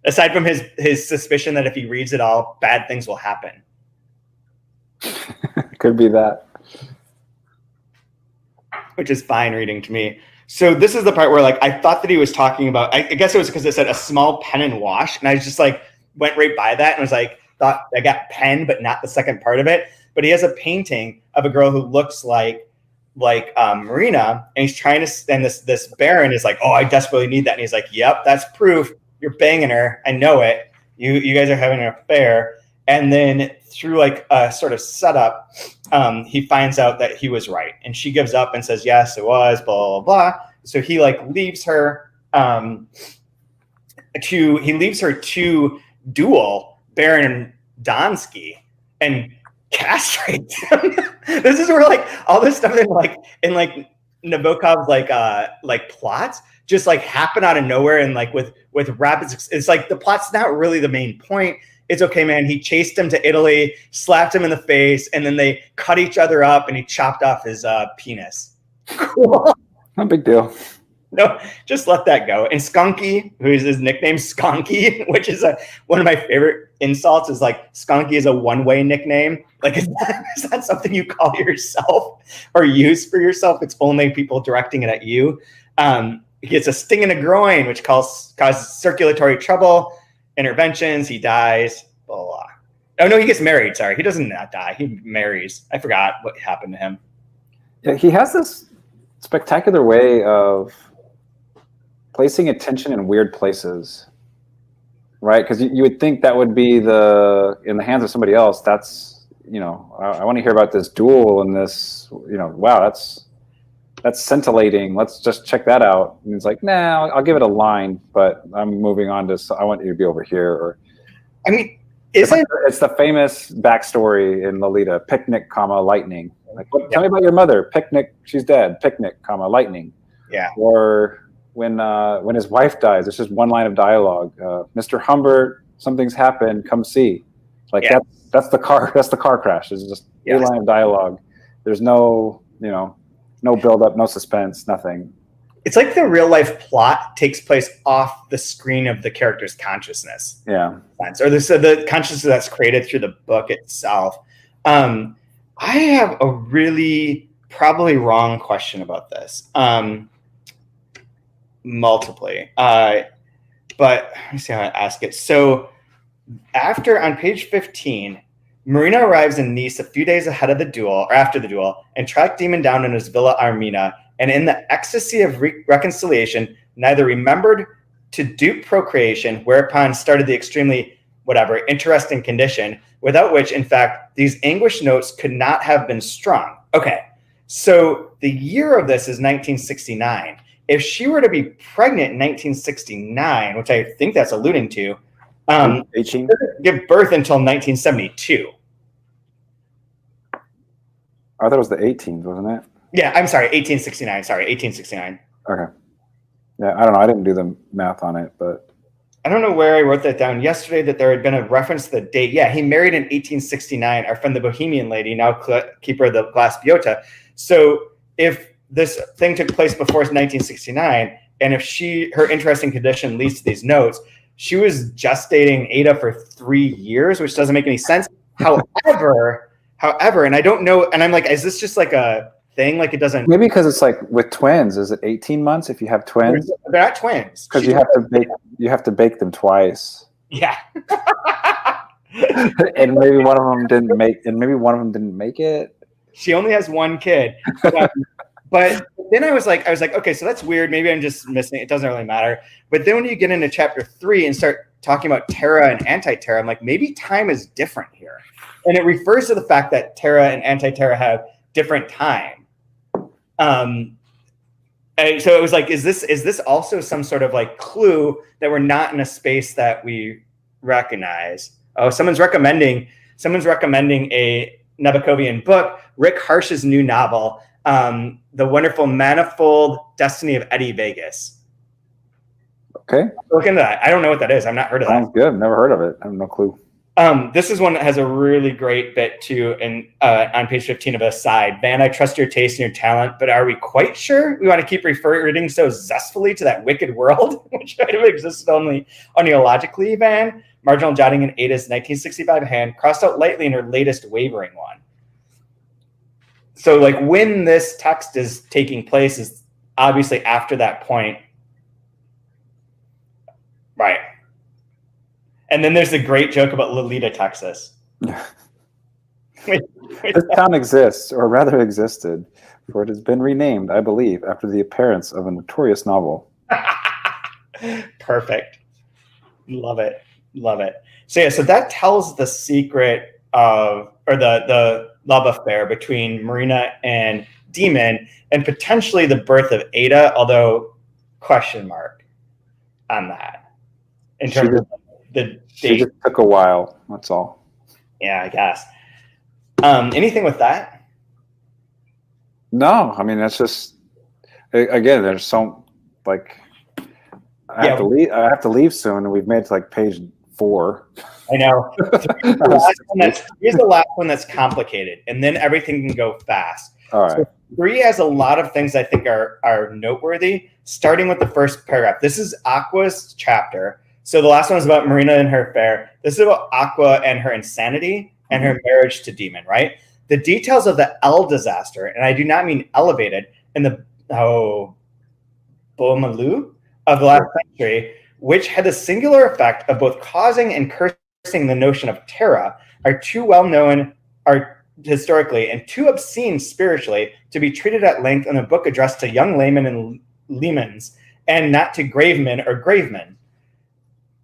Aside from his suspicion that if he reads it all, bad things will happen. Could be that. Which is fine reading to me. So this is the part where like I thought that he was talking about, I guess it was because it said a small pen and wash. And I just like went right by that and was like, thought I got pen, but not the second part of it. But he has a painting of a girl who looks like Marina, and he's trying to, and this Baron is like, oh, I desperately need that. And he's like, yep, that's proof. You're banging her. I know it. You guys are having an affair. And then through like a sort of setup, he finds out that he was right. And she gives up and says, yes, it was, blah, blah, blah. So he like leaves her to duel Baron Donsky and castrates him. This is where like all this stuff in Nabokov's like plots just like happen out of nowhere and like with rapid. It's like the plot's not really the main point. It's okay, man. He chased him to Italy, slapped him in the face, and then they cut each other up, and he chopped off his penis. Cool. No big deal. No, just let that go. And Skunky, who is his nickname, Skunky, which is one of my favorite insults, is like Skunky is a one-way nickname. Like, is that something you call yourself or use for yourself? It's only people directing it at you. He gets a sting in the groin, which causes circulatory trouble. Interventions, he dies, blah, blah, blah. Oh, no, he gets married. Sorry, he doesn't not die. He marries. I forgot what happened to him. Yeah, he has this spectacular way of placing attention in weird places, right? Because you would think that would be in the hands of somebody else. That's, I want to hear about this duel and this, wow, that's scintillating. Let's just check that out. And it's like, nah, I'll give it a line, but I'm moving on to, I want you to be over here. Or, I mean, it's the famous backstory in Lolita, picnic, lightning. Like, tell me about your mother. Picnic, she's dead. Picnic, lightning. Yeah. Or when his wife dies, it's just one line of dialogue. Mr. Humbert, something's happened. Come see. Like that's the car crash. It's just a line of dialogue. There's no no build up, no suspense, nothing. It's like the real life plot takes place off the screen of the character's consciousness. Yeah. Or the consciousness that's created through the book itself. I have a really probably wrong question about this. Multiply. But let me see how I ask it. So on page 15, Marina arrives in Nice a few days ahead of the duel, or after the duel, and tracked Demon down in his villa Armina, and in the ecstasy of reconciliation, neither remembered to dupe procreation, whereupon started the extremely, interesting condition, without which, in fact, these anguished notes could not have been strung. Okay, so the year of this is 1969. If she were to be pregnant in 1969, which I think that's alluding to, 18? give birth until 1972. I thought it was the 18th, wasn't it? Yeah, I'm sorry, 1869. Sorry, 1869. Okay. Yeah, I don't know. I didn't do the math on it, but I don't know where I wrote that down yesterday, that there had been a reference to the date. Yeah, he married in 1869, our friend the Bohemian lady, now keeper of the Glass Biota. So if this thing took place before 1969, and if her interesting condition leads to these notes, she was gestating Ada for 3 years, which doesn't make any sense. However, and I don't know, and I'm like, is this just like a thing? Like it doesn't. Maybe because it's like with twins, is it 18 months if you have twins? They're not twins. Because you have to bake them twice. Yeah. And maybe one of them didn't make it. She only has one kid. But then I was like, okay, so that's weird. Maybe I'm just missing it. It doesn't really matter. But then when you get into chapter 3 and start talking about Terra and Anti-Terra, I'm like, maybe time is different here. And it refers to the fact that Terra and Anti-Terra have different time. And so it was like, is this also some sort of like clue that we're not in a space that we recognize? Oh, someone's recommending a Nabokovian book, Rick Harsh's new novel, The Wonderful Manifold Destiny of Eddie Vegas. Okay. Look into that. I don't know what that is. I've not heard of that. Sounds good. Never heard of it. I have no clue. This is one that has a really great bit too, and on page 15 of a side. Van, I trust your taste and your talent, but are we quite sure we want to keep referring so zestfully to that wicked world, which might have existed only ontologically, Van? Marginal jotting in Ada's 1965 hand, crossed out lightly in her latest wavering one. So like when this text is taking place is obviously after that point. Right. And then there's the great joke about Lolita, Texas. This town exists, or rather existed, for it has been renamed, I believe, after the appearance of a notorious novel. Perfect. Love it. Love it. So yeah, so that tells the secret of, or the love affair between Marina and Demon, and potentially the birth of Ada, although question mark on that. In terms of the date. She just took a while, that's all. Yeah, I guess. Anything with that? No, I mean, that's just, again, there's so, like, I have to leave soon, and we've made it to like page 4. I know. Here's the last one that's complicated, and then everything can go fast. All right. So 3 has a lot of things I think are noteworthy, starting with the first paragraph. This is Aqua's chapter. So the last one is about Marina and her affair. This is about Aqua and her insanity and her marriage to Demon, right? The details of the L disaster, and I do not mean elevated, in the Bomalu of the last century, which had the singular effect of both causing and cursing the notion of Terra, are too well known historically and too obscene spiritually to be treated at length in a book addressed to young laymen and lemans, and not to gravemen or gravemen.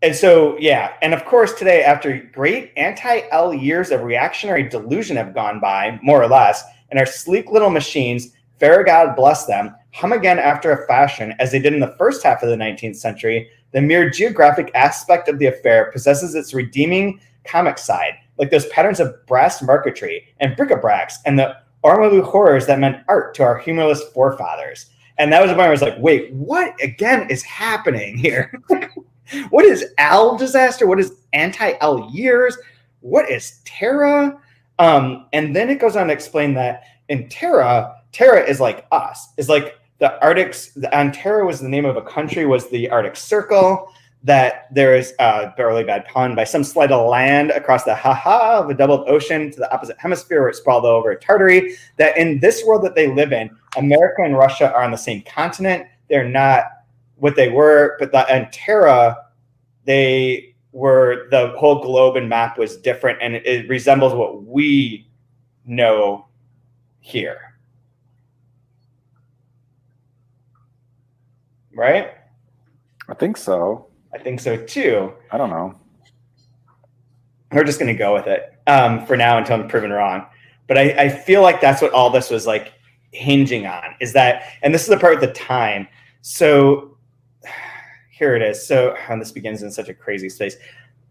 And so, yeah, and of course today, after great anti-L years of reactionary delusion have gone by, more or less, and our sleek little machines, fair God bless them, hum again after a fashion, as they did in the first half of the 19th century, the mere geographic aspect of the affair possesses its redeeming comic side, like those patterns of brass marquetry and bric-a-bracs and the Ormolu horrors that meant art to our humorless forefathers. And that was the point where I was like, wait, what again is happening here? What is L disaster? What is anti-L years? What is Terra? And then it goes on to explain that in Terra is like us. Is like the Arctic's, and Terra was the name of a country, was the Arctic Circle, that there is a really bad pun, by some sleight of land across the of a doubled ocean to the opposite hemisphere where it sprawled over Tartary, that in this world that they live in, America and Russia are on the same continent. They're not what they were, but and Terra, they were, the whole globe and map was different, and it resembles what we know here. Right? I think so. I think so too. I don't know. We're just going to go with it for now until I'm proven wrong. But I feel like that's what all this was like hinging on, is that, and this is the part with the time. So here it is. So this begins in such a crazy space.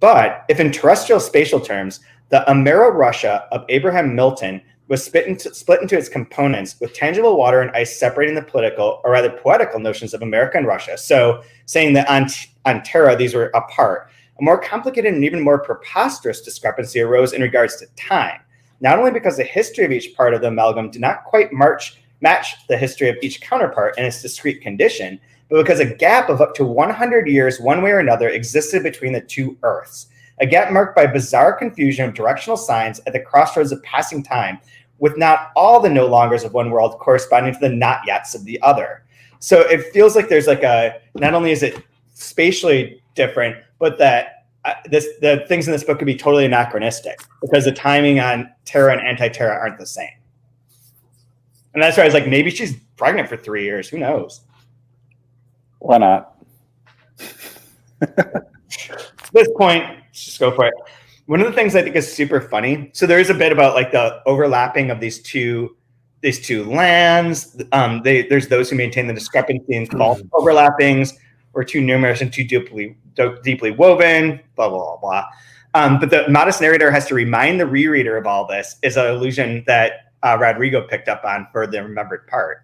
But if in terrestrial spatial terms, the Amero-Russia of Abraham Milton was split into its components, with tangible water and ice separating the political, or rather poetical, notions of America and Russia. So saying that on Terra, these were apart. A more complicated and even more preposterous discrepancy arose in regards to time, not only because the history of each part of the amalgam did not quite match the history of each counterpart in its discrete condition, but because a gap of up to 100 years, one way or another, existed between the two Earths. A gap marked by bizarre confusion of directional signs at the crossroads of passing time, with not all the no longers of one world corresponding to the not yets of the other. So it feels like there's like not only is it spatially different, but that the things in this book could be totally anachronistic because the timing on Terra and Anti-Terra aren't the same. And that's why I was like, maybe she's pregnant for 3 years. Who knows? Why not? At this point, let's just go for it. One of the things I think is super funny. So there is a bit about like the overlapping of these two lands. There's those who maintain the discrepancy in false overlappings, or too numerous and too deeply woven. Blah blah blah. But the modest narrator has to remind the rereader of all this. Is an illusion that Rodrigo picked up on for the remembered part.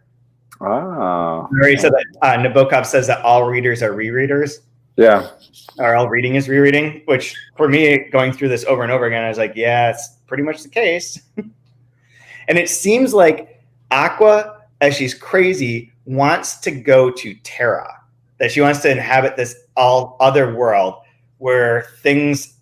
Oh. He said that Nabokov says that all readers are rereaders. Yeah. Or all reading is rereading, which for me, going through this over and over again, I was like, yeah, it's pretty much the case. And it seems like Aqua, as she's crazy, wants to go to Terra, that she wants to inhabit this all other world where things,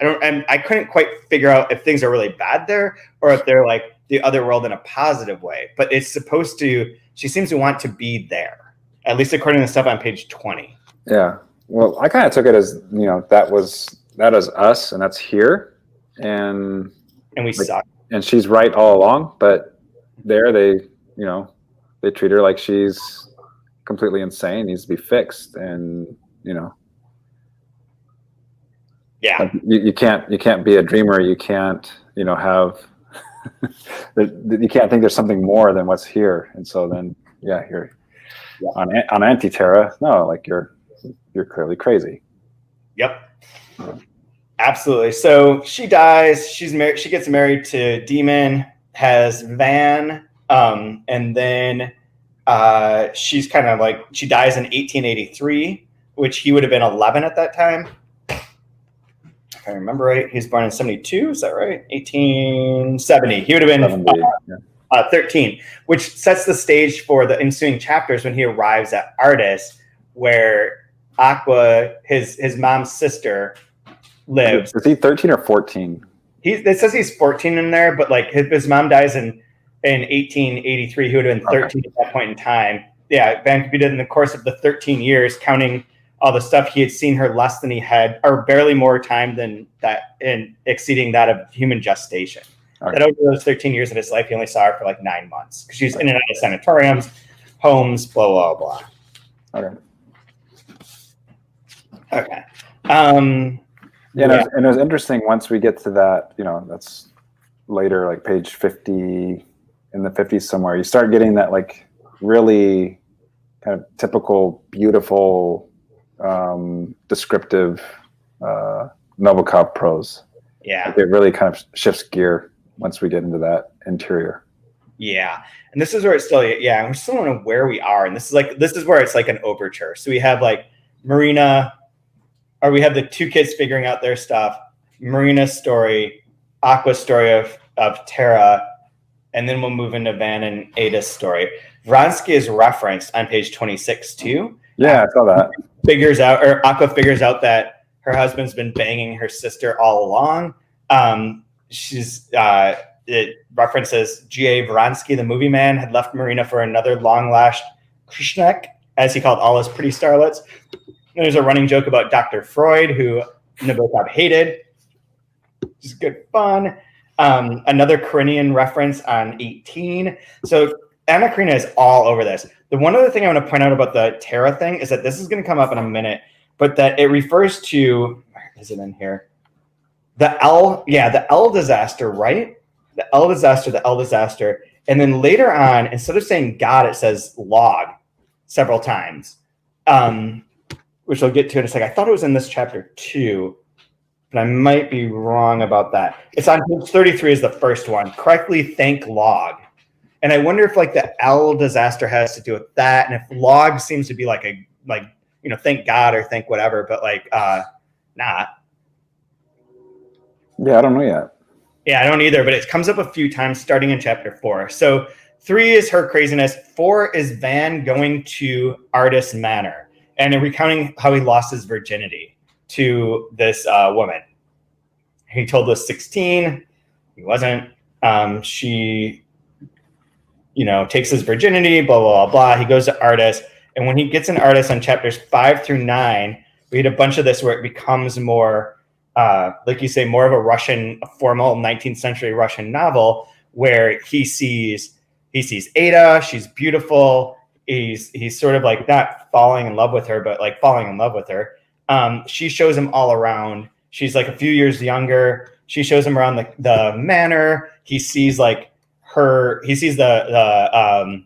I couldn't quite figure out if things are really bad there or if they're like the other world in a positive way, but it's supposed to, she seems to want to be there, at least according to the stuff on page 20. Yeah. Well, I kind of took it as, that is us and that's here. And we suck. And she's right all along, but there they treat her like she's completely insane, needs to be fixed. And, yeah, you can't be a dreamer. You can't, have, you can't think there's something more than what's here. And so then, you're on Anti-Terra. No, like you're clearly crazy. Yep. Absolutely. So she dies. She's married. She gets married to Demon, has Van, and then she's kind of like, she dies in 1883, which he would have been 11 at that time. If I remember right, he was born in 72. Is that right? 1870. He would have been 13, which sets the stage for the ensuing chapters when he arrives at Ardis, where Aqua, his mom's sister, lives. Is he 13 or 14? It says he's 14 in there, but like his mom dies in 1883. He would have been 13 at that point in time. Yeah, Van computed in the course of the 13 years, counting all the stuff, he had seen her less than he had, or barely more time than that, and exceeding that of human gestation. Okay. That over those 13 years of his life, he only saw her for like 9 months because she was in and out of sanatoriums, homes, blah, blah, blah. Okay. Okay. And it was interesting once we get to that, that's later, like page 50, in the 50s somewhere, you start getting that like really kind of typical, beautiful, descriptive Nabokov prose. Yeah. Like it really kind of shifts gear once we get into that interior. Yeah. And this is where it's still, we still don't know where we are. And this is where it's like an overture. So we have like Marina, or we have the two kids figuring out their stuff, Marina's story, Aqua's story of Terra, and then we'll move into Van and Ada's story. Vronsky is referenced on page 26 too. Yeah, I saw that. Aqua figures out that her husband's been banging her sister all along. It references G.A. Vronsky, the movie man, had left Marina for another long-lashed Krishnek, as he called all his pretty starlets. There's a running joke about Dr. Freud, who Nabokov hated, which is good fun. Another Karenina reference on 18. So Anna Karenina is all over this. The one other thing I want to point out about the Terra thing is that this is going to come up in a minute, but that it refers to, where is it in here? The L disaster, right? The L disaster. And then later on, instead of saying God, it says log several times, which I'll get to in a second. I thought it was in this chapter too, but I might be wrong about that. It's on page 33 is the first one. Correctly thank log. And I wonder if like the L disaster has to do with that. And if log seems to be like thank God or thank whatever, but like not. Yeah, I don't know yet. Yeah, I don't either, but it comes up a few times starting in chapter 4. So 3 is her craziness. 4 is Van going to Artist Manor and recounting how he lost his virginity to this woman. He told us 16. He wasn't. She, takes his virginity, blah, blah, blah, blah. He goes to Artist. And when he gets an Artist on chapters 5 through 9, we had a bunch of this where it becomes more, like you say, more of a formal 19th century Russian novel where he sees Ada. She's beautiful. He's sort of like not falling in love with her, but like falling in love with her. She shows him all around. She's like a few years younger. She shows him around the manor. He sees like her. He sees the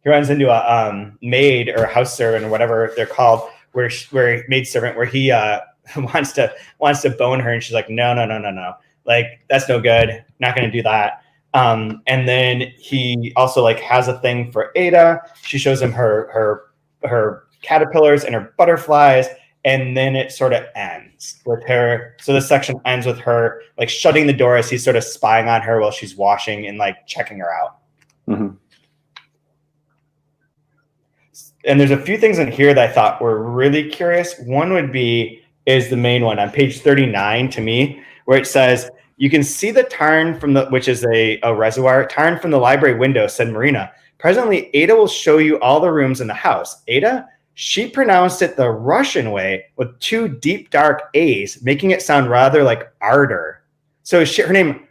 he runs into a maid or a house servant or whatever they're called, where maid servant, where he wants to bone her, and she's like, no, like that's no good. Not going to do that. And then he also like has a thing for Ada. She shows him her caterpillars and her butterflies, and then it sort of ends with her. So this section ends with her like shutting the door as he's sort of spying on her while she's washing and like checking her out. Mm-hmm. And there's a few things in here that I thought were really curious. One is the main one on page 39 to me, where it says, you can see the tarn which is a reservoir, tarn from the library window, said Marina. Presently, Ada will show you all the rooms in the house. Ada? She pronounced it the Russian way with 2 deep, dark A's, making it sound rather like Ardor. So is her name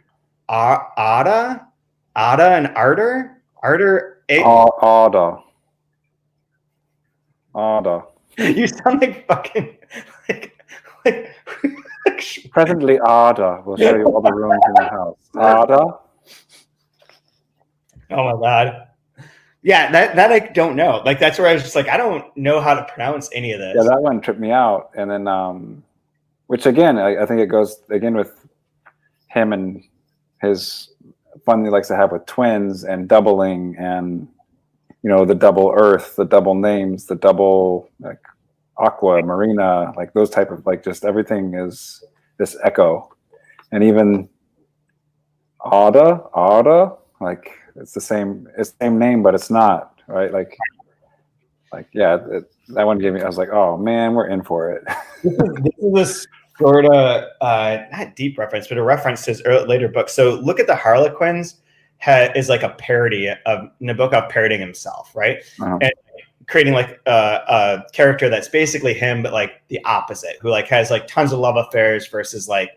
Ada? Ada and Ardor? Ardor? Ada. Ada. You sound like fucking like Presently, Ada will show you all the rooms in the house. Ada. Oh my god. Yeah, that I don't know. Like that's where I was just like, I don't know how to pronounce any of this. Yeah, that one tripped me out. And then, which again, I think it goes again with him and his fun he likes to have with twins and doubling and the double Earth, the double names, the double like Aqua, Marina, like those type of like just everything is this echo, and even Ada, like it's the same name, but it's not right. Like yeah, that one gave me. I was like, oh man, we're in for it. This is a sort of not deep reference, but a reference to his later book. So look at the Harlequins. Is like a parody of Nabokov parodying himself, right? Uh-huh. And creating like a character that's basically him, but like the opposite, who like has like tons of love affairs versus like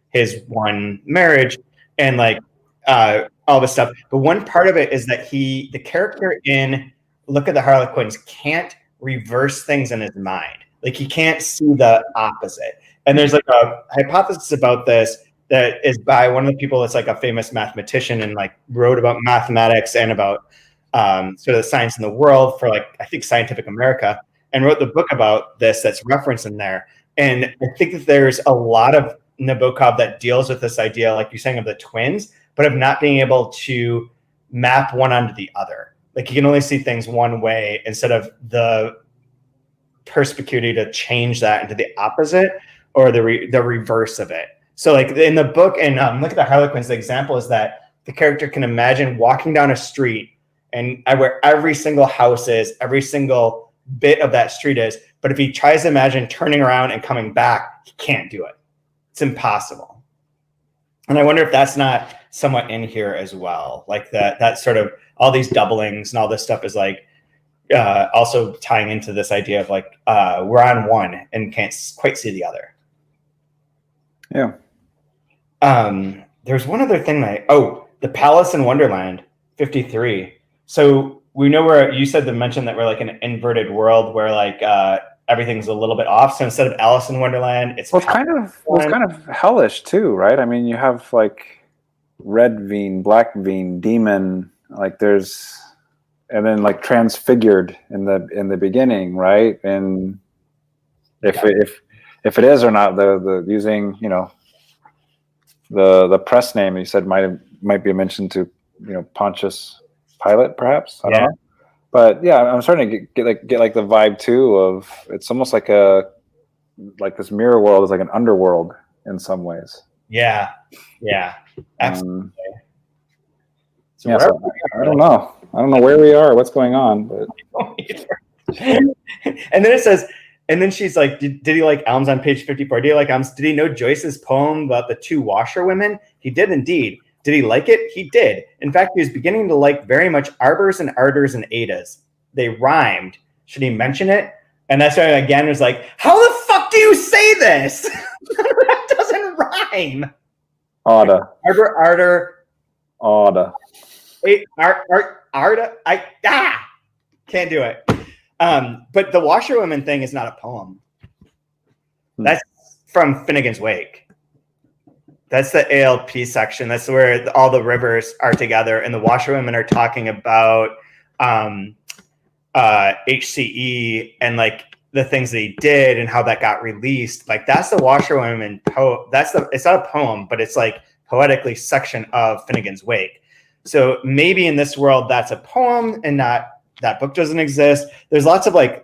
his one marriage and like all this stuff. But one part of it is that the character in Look at the Harlequins can't reverse things in his mind. Like he can't see the opposite. And there's like a hypothesis about this that is by one of the people that's like a famous mathematician and like wrote about mathematics and about sort of the science in the world for like, I think Scientific America, and wrote the book about this that's referenced in there. And I think that there's a lot of Nabokov that deals with this idea, like you're saying, of the twins, but of not being able to map one onto the other. Like you can only see things one way instead of the perspicuity to change that into the opposite or the reverse of it. So like in the book and Look at the Harlequins, the example is that the character can imagine walking down a street and where every single house is, every single bit of that street is. But if he tries to imagine turning around and coming back, he can't do it. It's impossible. And I wonder if that's not somewhat in here as well. Like that sort of all these doublings and all this stuff is like also tying into this idea of like we're on one and can't quite see the other. Yeah. There's one other thing the Palace in Wonderland, 53. So we know where you said the mention that we're like an inverted world where like everything's a little bit off. So instead of Alice in Wonderland, it's kind of hellish too, right? I mean, you have like red Veen, black Veen, demon, like there's, and then like transfigured in the beginning, right? And if it is or not, the using the press name you said might be a mention to Pontius Pilate, perhaps. I don't know. But yeah, I'm starting to get like the vibe too of it's almost like this mirror world is like an underworld in some ways. Yeah, absolutely. So Yeah, so I don't know. I don't know where we are, what's going on, but and then it says, and then she's like, did he like Elms on page 54? Did he like Elms? Did he know Joyce's poem about the two washerwomen? He did indeed. Did he like it? He did. In fact, he was beginning to like very much arbors and ardors and adas. They rhymed. Should he mention it? And that's why again was like, how the fuck do you say this? That doesn't rhyme. Ada. Arbor, ardor. Ada. Arda. Can't do it. But the washerwoman thing is not a poem. That's from Finnegan's Wake. That's the ALP section. That's where all the rivers are together, and the washerwomen are talking about HCE and like the things that he did and how that got released. Like that's the washerwomen it's not a poem, but it's like poetically section of Finnegan's Wake. So maybe in this world that's a poem and not that book doesn't exist. There's lots of like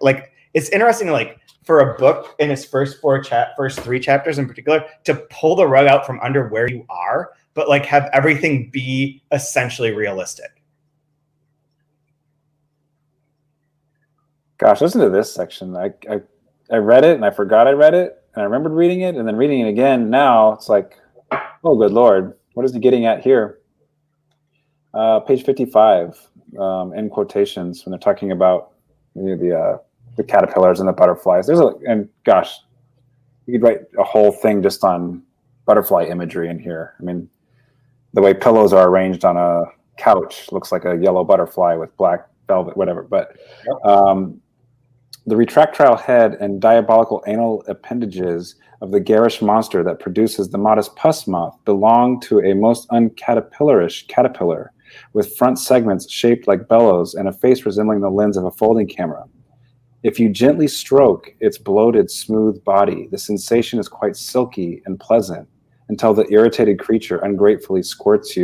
it's interesting like for a book in its first first 3 chapters in particular to pull the rug out from under where you are, but like have everything be essentially realistic. Gosh, listen to this section. I read it and I forgot I read it, and I remembered reading it, and then reading it again now, it's like, oh, good Lord, what is he getting at here? Page 55, in quotations, when they're talking about the caterpillars and the butterflies. And gosh, you could write a whole thing just on butterfly imagery in here. I mean, the way pillows are arranged on a couch looks like a yellow butterfly with black velvet, whatever. But the retractile head and diabolical anal appendages of the garish monster that produces the modest pus moth belong to a most uncaterpillarish caterpillar, with front segments shaped like bellows and a face resembling the lens of a folding camera. If you gently stroke its bloated, smooth body, the sensation is quite silky and pleasant until the irritated creature ungratefully squirts at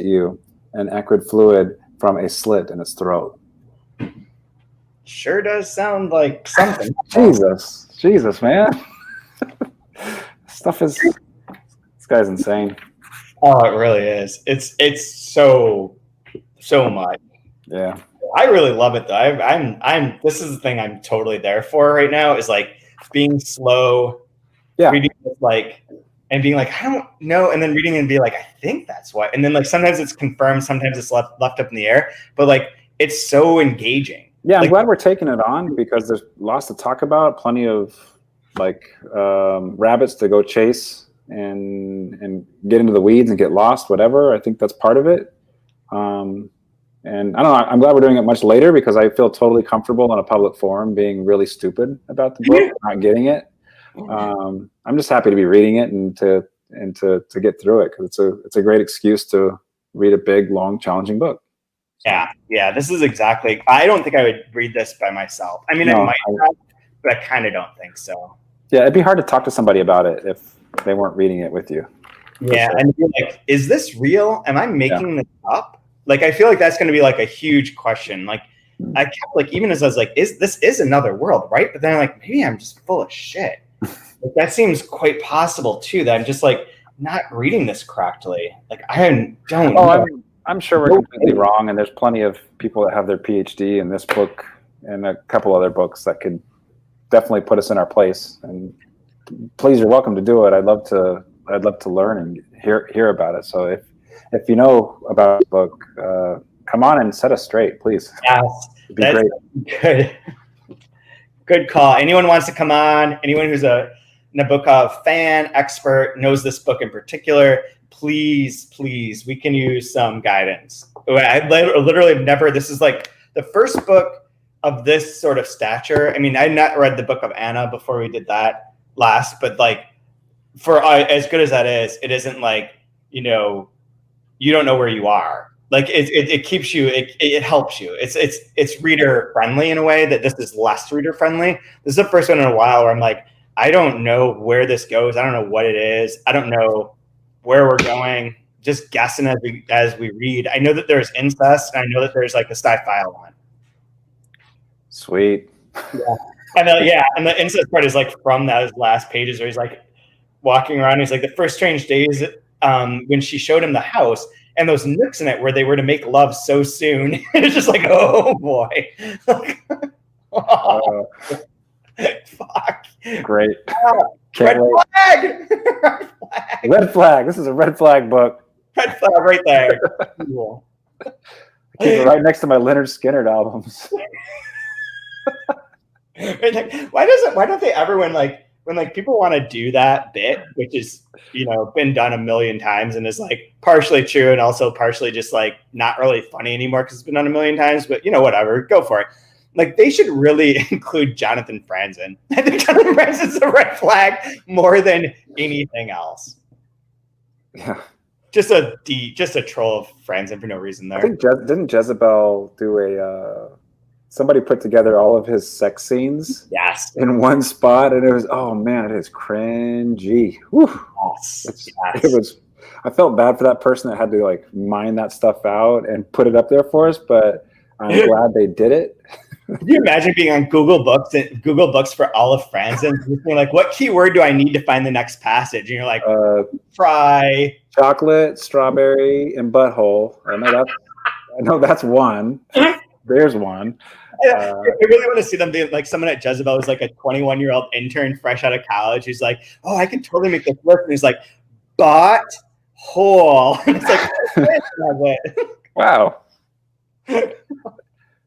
you an acrid fluid from a slit in its throat. Sure does sound like something. Jesus, man. This guy's insane. Oh, it really is. It's so much. Yeah. I really love it though. I'm this is the thing I'm totally there for right now is like being slow, reading this like and being like, I don't know, and then reading and be like, I think that's what, and then like sometimes it's confirmed, sometimes it's left up in the air, but like it's so engaging. Yeah, I'm like, glad we're taking it on because there's lots to talk about, plenty of like rabbits to go chase and get into the weeds and get lost, whatever. I think that's part of it. And I don't know, I'm glad we're doing it much later because I feel totally comfortable in a public forum being really stupid about the book, not getting it. I'm just happy to be reading it and to get through it because it's a great excuse to read a big, long, challenging book. Yeah. This is exactly. I don't think I would read this by myself. I mean, I might have, but I kind of don't think so. Yeah, it'd be hard to talk to somebody about it if they weren't reading it with you. Yeah, sure. And you're like, is this real? Am I making this up? Like, I feel like that's going to be like a huge question. Like, I kept like, even as I was like, this is another world, right? But then I'm like, maybe I'm just full of shit. Like, that seems quite possible too. That I'm just like not reading this correctly. Like, I don't know. I'm sure we're completely wrong, and there's plenty of people that have their PhD in this book and a couple other books that could definitely put us in our place. And please, you're welcome to do it. I'd love to learn and hear about it. So if you know about the book, come on and set us straight, please. Yes, it'd be great. Good call. Anyone wants to come on? Anyone who's a Nabokov fan, expert, knows this book in particular, please, we can use some guidance. I literally never, this is like the first book of this sort of stature. I mean, I had not read the book of Anna before we did that last, but like for as good as that is, it isn't like, you don't know where you are. Like it keeps you, it helps you. It's reader friendly in a way that this is less reader friendly. This is the first one in a while where I'm like, I don't know where this goes. I don't know what it is. I don't know where we're going. Just guessing as we read. I know that there's incest, and I know that there's like the sci-fi one. Sweet. Yeah. And the incest part is like from those last pages where he's like walking around. He's like the first strange days when she showed him the house, and those nooks in it where they were to make love so soon. It's just like, oh boy. Fuck. Great. Red flag. Red flag. Red flag. This is a red flag book. Red flag right there. Cool. I keep it right next to my Leonard Skinner albums. Why don't they ever, when people want to do that bit, which is, been done a million times and is like partially true and also partially just like not really funny anymore because it's been done a million times, but whatever, go for it. Like, they should really include Jonathan Franzen. I think Jonathan Franzen's a red flag more than anything else. Yeah. Just a troll of Franzen for no reason there. I think didn't Jezebel do somebody put together all of his sex scenes in one spot, and it was, oh man, it is cringy. Yes. It was. I felt bad for that person that had to like mine that stuff out and put it up there for us, but I'm glad they did it. Can you imagine being on Google Books for all of Franzen? You're like, what keyword do I need to find the next passage? And you're like, fry, chocolate, strawberry, and butthole. I know that's one. There's one. I really want to see them be like someone at Jezebel who's like a 21-year-old intern fresh out of college who's like, oh, I can totally make this work. And he's like, bot hole. And it's like, wow.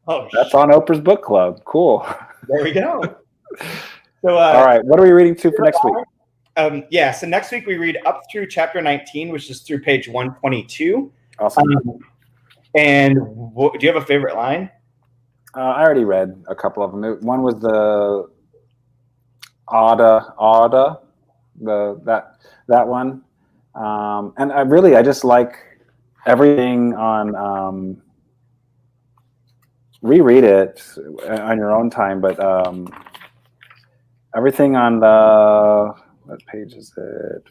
Oh, that's on Oprah's book club. Cool. There we go. So, all right, what are we reading to for next week? So next week we read up through chapter 19, which is through page 122. Awesome. And do you have a favorite line? I already read a couple of them. One was the Ada, that one. And I just like everything on. Reread it on your own time, but everything on what page is it?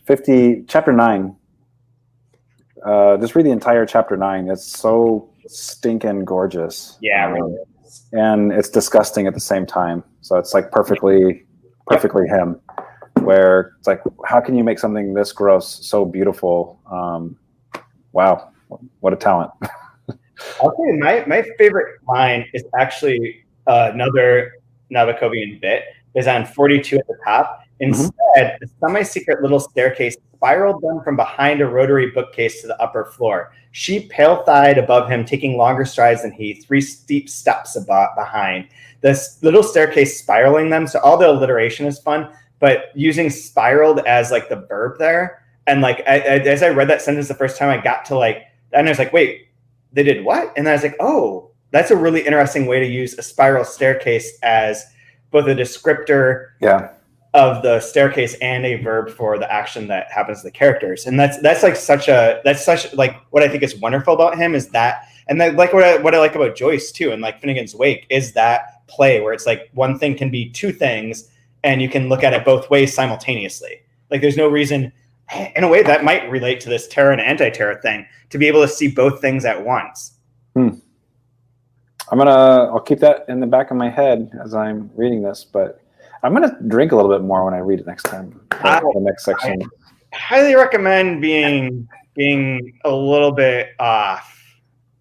Chapter 9. Just read the entire chapter 9. It's so stinking gorgeous. Yeah, really. And it's disgusting at the same time. So it's like perfectly him. Where it's like, how can you make something this gross so beautiful? Wow, what a talent. I'll tell you, my favorite line is actually another Nabokovian bit, is on 42 at the top. Instead, the semi-secret little staircase spiraled them from behind a rotary bookcase to the upper floor. She pale-thighed above him, taking longer strides than he, 3 steep steps behind. This little staircase spiraling them, so all the alliteration is fun, but using spiraled as like the verb there. And like, as I read that sentence the first time, I got to like, and I was like, wait, they did what? And I was like, oh, that's a really interesting way to use a spiral staircase as both a descriptor of the staircase and a verb for the action that happens to the characters. And that's what I think is wonderful about him is that, and then like what I like about Joyce too, and like Finnegan's Wake, is that play where it's like one thing can be two things and you can look at it both ways simultaneously. Like there's no reason, in a way that might relate to this Terra and Anti-Terra thing, to be able to see both things at once. I'll keep that in the back of my head as I'm reading this, but I'm going to drink a little bit more when I read it next time. The next section. I highly recommend being a little bit off.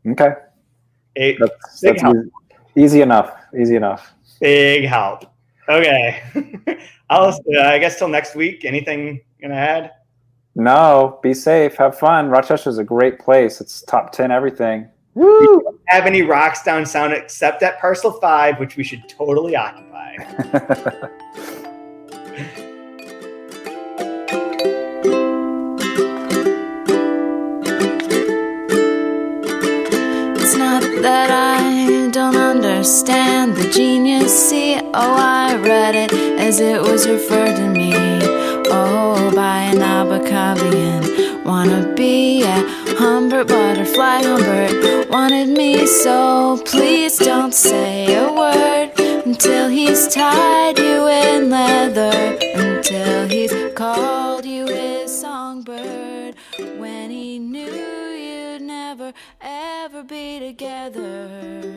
Okay. That's easy enough. Big help. Okay. I guess till next week. Anything gonna add? No, be safe, have fun. Rochester's a great place. It's top 10 everything. Woo! We don't have any rocks downtown except at Parcel 5, which we should totally occupy. It's not that I don't understand the genius. See, I read it as it was referred to me. By a Nabokovian. Wanna be a Humbert butterfly. Humbert wanted me, so please don't say a word until he's tied you in leather, until he's called you his songbird, when he knew you'd never ever be together.